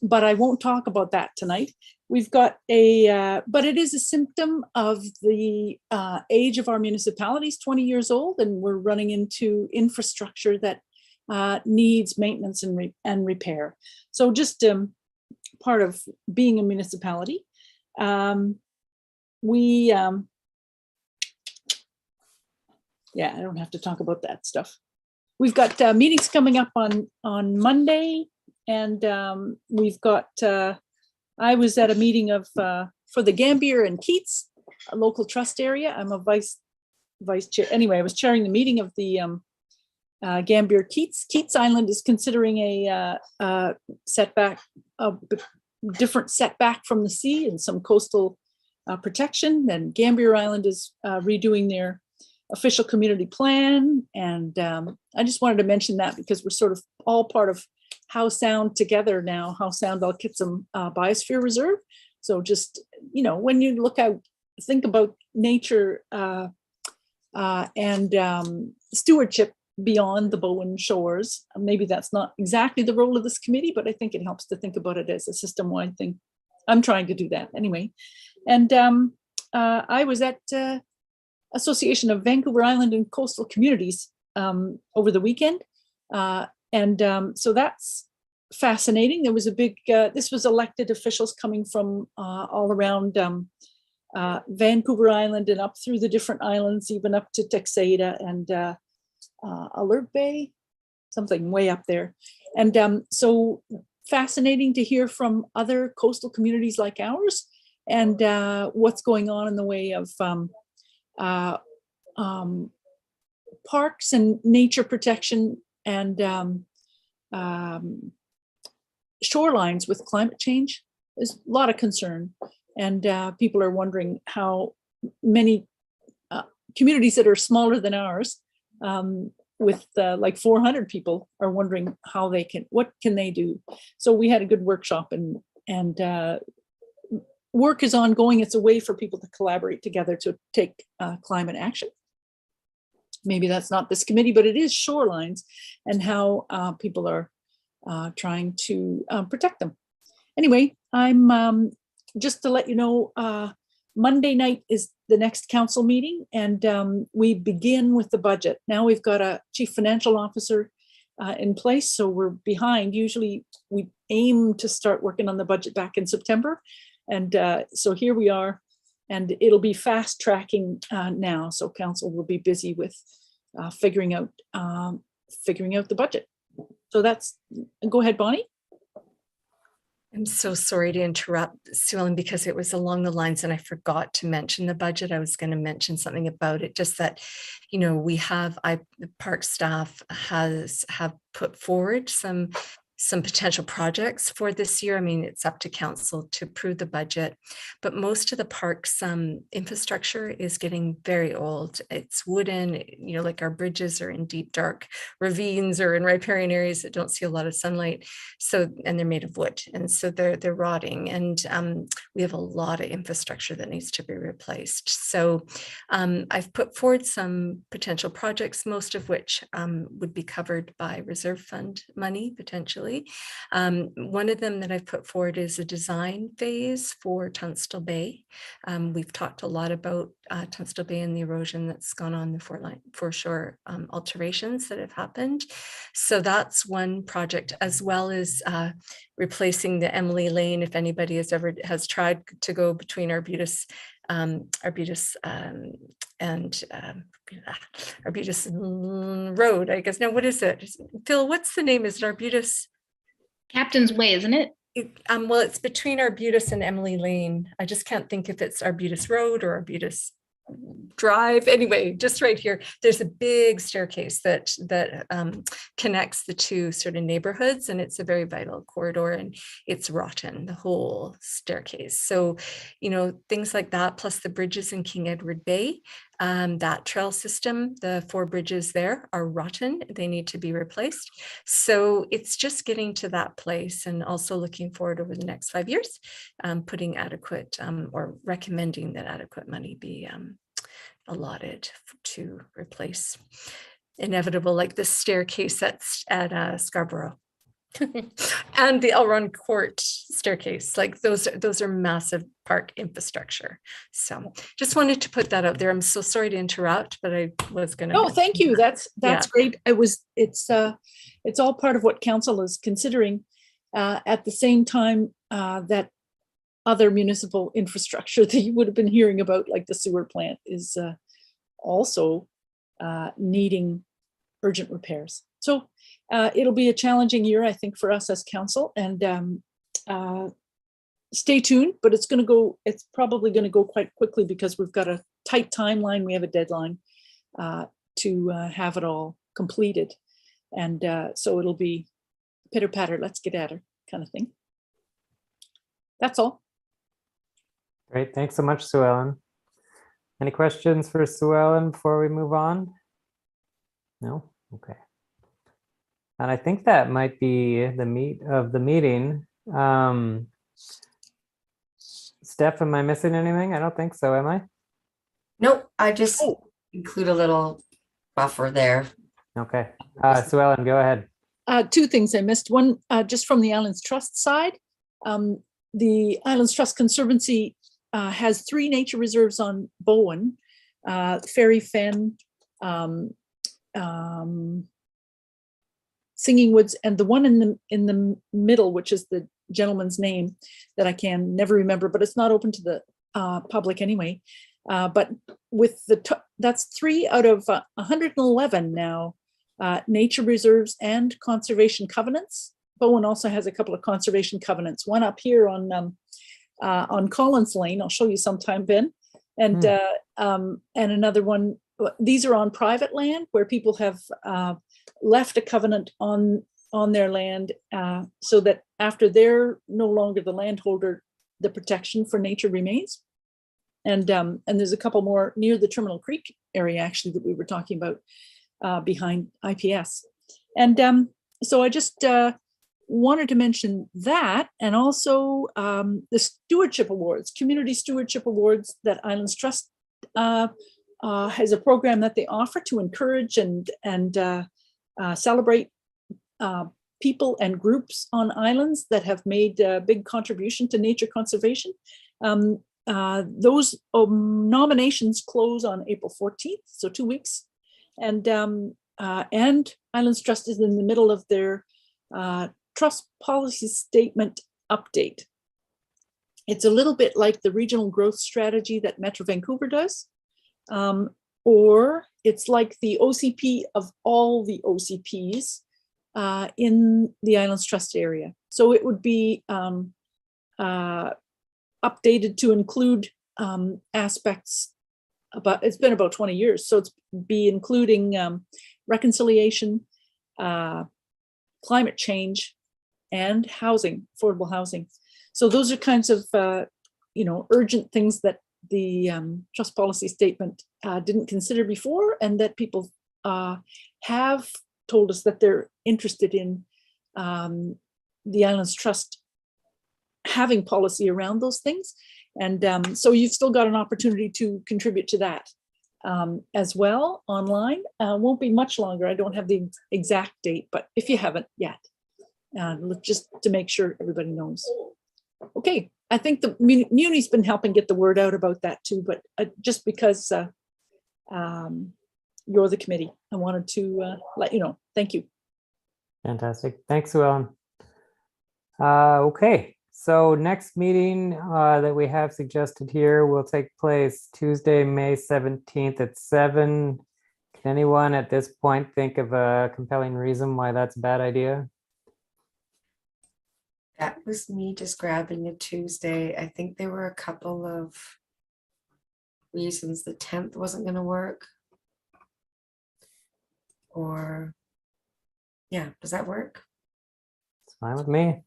but I won't talk about that tonight. We've got but it is a symptom of the age of our municipalities, 20 years old, and we're running into infrastructure that needs maintenance and repair. So just part of being a municipality. Yeah, I don't have to talk about that stuff. We've got meetings coming up on Monday, and we've got, I was at a meeting for the Gambier and Keats, local trust area. I'm a vice chair. Anyway, I was chairing the meeting of the Gambier Keats. Keats Island is considering a setback, a different setback from the sea and some coastal protection. And Gambier Island is redoing their official community plan. And I just wanted to mention that because we're sort of all part of How Sound together now, How Sound Alkitsum Biosphere Reserve. So just, you know, when you look out, think about nature and stewardship beyond the Bowen shores. Maybe that's not exactly the role of this committee, but I think it helps to think about it as a system-wide thing. I'm trying to do that anyway. And I was at Association of Vancouver Island and Coastal Communities over the weekend. So that's fascinating. There was a big, this was elected officials coming from all around Vancouver Island and up through the different islands, even up to Texada and Alert Bay, something way up there. And so fascinating to hear from other coastal communities like ours and what's going on in the way of parks and nature protection and shorelines with climate change. There's a lot of concern, and people are wondering how many communities that are smaller than ours with like 400 people are wondering how they can, what can they do? So we had a good workshop and work is ongoing. It's a way for people to collaborate together to take climate action. Maybe that's not this committee, but it is shorelines and how people are trying to protect them. Anyway, I'm just to let you know, Monday night is the next council meeting, and we begin with the budget. Now we've got a chief financial officer in place, so we're behind. Usually we aim to start working on the budget back in September. And so here we are, and it'll be fast tracking now. So council will be busy with figuring out the budget. So that's, go ahead, Bonnie. I'm so sorry to interrupt, Sue Ellen, because it was along the lines and I forgot to mention the budget. I was going to mention something about it, just that, you know, we have, the park staff have put forward some potential projects for this year. I mean, it's up to council to approve the budget, but most of the park's infrastructure is getting very old. It's wooden, you know, like our bridges are in deep, dark ravines or in riparian areas that don't see a lot of sunlight. So, and they're made of wood, and so they're rotting. And we have a lot of infrastructure that needs to be replaced. So I've put forward some potential projects, most of which would be covered by reserve fund money, potentially. One of them that I've put forward is a design phase for Tungsten Bay. We've talked a lot about Tungsten Bay and the erosion that's gone on, the foreshore alterations that have happened. So that's one project, as well as replacing the Emily Lane. If anybody has tried to go between Arbutus and Arbutus Road, I guess. Now, what is it? Phil, what's the name? Is it Arbutus? Captain's Way, isn't it? Well, it's between Arbutus and Emily Lane. I just can't think if it's Arbutus Road or Arbutus Drive. Anyway, just right here, there's a big staircase that connects the two sort of neighborhoods, and it's a very vital corridor, and it's rotten, the whole staircase. So, you know, things like that, plus the bridges in King Edward Bay, that trail system, the 4 bridges there are rotten. They need to be replaced. So it's just getting to that place, and also looking forward over the next 5 years, putting adequate or recommending that adequate money be allotted to replace inevitable, like the staircase that's at Scarborough and the Elrond Court staircase. Like those are massive park infrastructure. So just wanted to put that out there. I'm so sorry to interrupt, but I was going to. Oh, thank you. That's great. It's all part of what council is considering at the same time that other municipal infrastructure that you would have been hearing about, like the sewer plant, is also needing urgent repairs. So it'll be a challenging year, I think, for us as council. And stay tuned, but it's probably going to go quite quickly because we've got a tight timeline. We have a deadline to have it all completed. And so it'll be pitter patter, let's get at her kind of thing. That's all. Great. Thanks so much, Sue Ellen. Any questions for Sue Ellen before we move on? No? Okay. And I think that might be the meat of the meeting. Steph, am I missing anything? I don't think so, am I? Nope, I just include a little buffer there. Okay. Sue Ellen, go ahead. Two things I missed. One, just from the Islands Trust side. The Islands Trust Conservancy has 3 nature reserves on Bowen, Fairy Fen, Singing Woods, and the one in the middle, which is the gentleman's name that I can never remember, but it's not open to the public anyway. But with that's 3 out of 111 now nature reserves and conservation covenants. Bowen also has a couple of conservation covenants. One up here on Collins Lane. I'll show you sometime, Ben, and another one. These are on private land where people have left a covenant on their land, so that after they're no longer the landholder, the protection for nature remains. And there's a couple more near the Terminal Creek area, actually, that we were talking about behind IPS. And so I just wanted to mention that, and also the Stewardship Awards, Community Stewardship Awards that Islands Trust has a program that they offer to encourage and celebrate people and groups on islands that have made a big contribution to nature conservation. Those nominations close on April 14th, so 2 weeks. And Islands Trust is in the middle of their trust policy statement update. It's a little bit like the regional growth strategy that Metro Vancouver does, or it's like the OCP of all the OCPs in the Islands Trust area. So it would be updated to include aspects about, it's been about 20 years, so it's be including reconciliation, climate change, and housing, affordable housing. So those are kinds of urgent things that the trust policy statement didn't consider before, and that people have told us that they're interested in the Islands Trust having policy around those things. And so you've still got an opportunity to contribute to that as well online. Won't be much longer. I don't have the exact date, but if you haven't yet, just to make sure everybody knows. Okay, I think the Muni's been helping get the word out about that too, but just because you're the committee, I wanted to let you know. Thank you. Fantastic. Thanks, Sue Ellen. Okay, so next meeting that we have suggested here will take place Tuesday, May 17th at 7. Can anyone at this point think of a compelling reason why that's a bad idea? That was me just grabbing a Tuesday. I think there were a couple of reasons. The 10th wasn't going to work. Or, yeah, does that work? It's fine with me.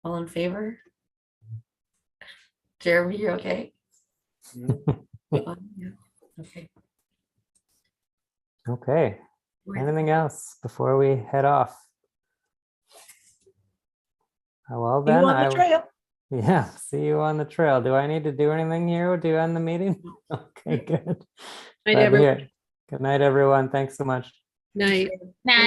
All in favor? Jeremy, you okay? Yeah. Okay. Okay. Anything else before we head off? Well, then on the trail. Yeah, see you on the trail. Do I need to do anything here to end the meeting? Okay, good. Night, everyone. Good night, everyone. Thanks so much. Night. Night.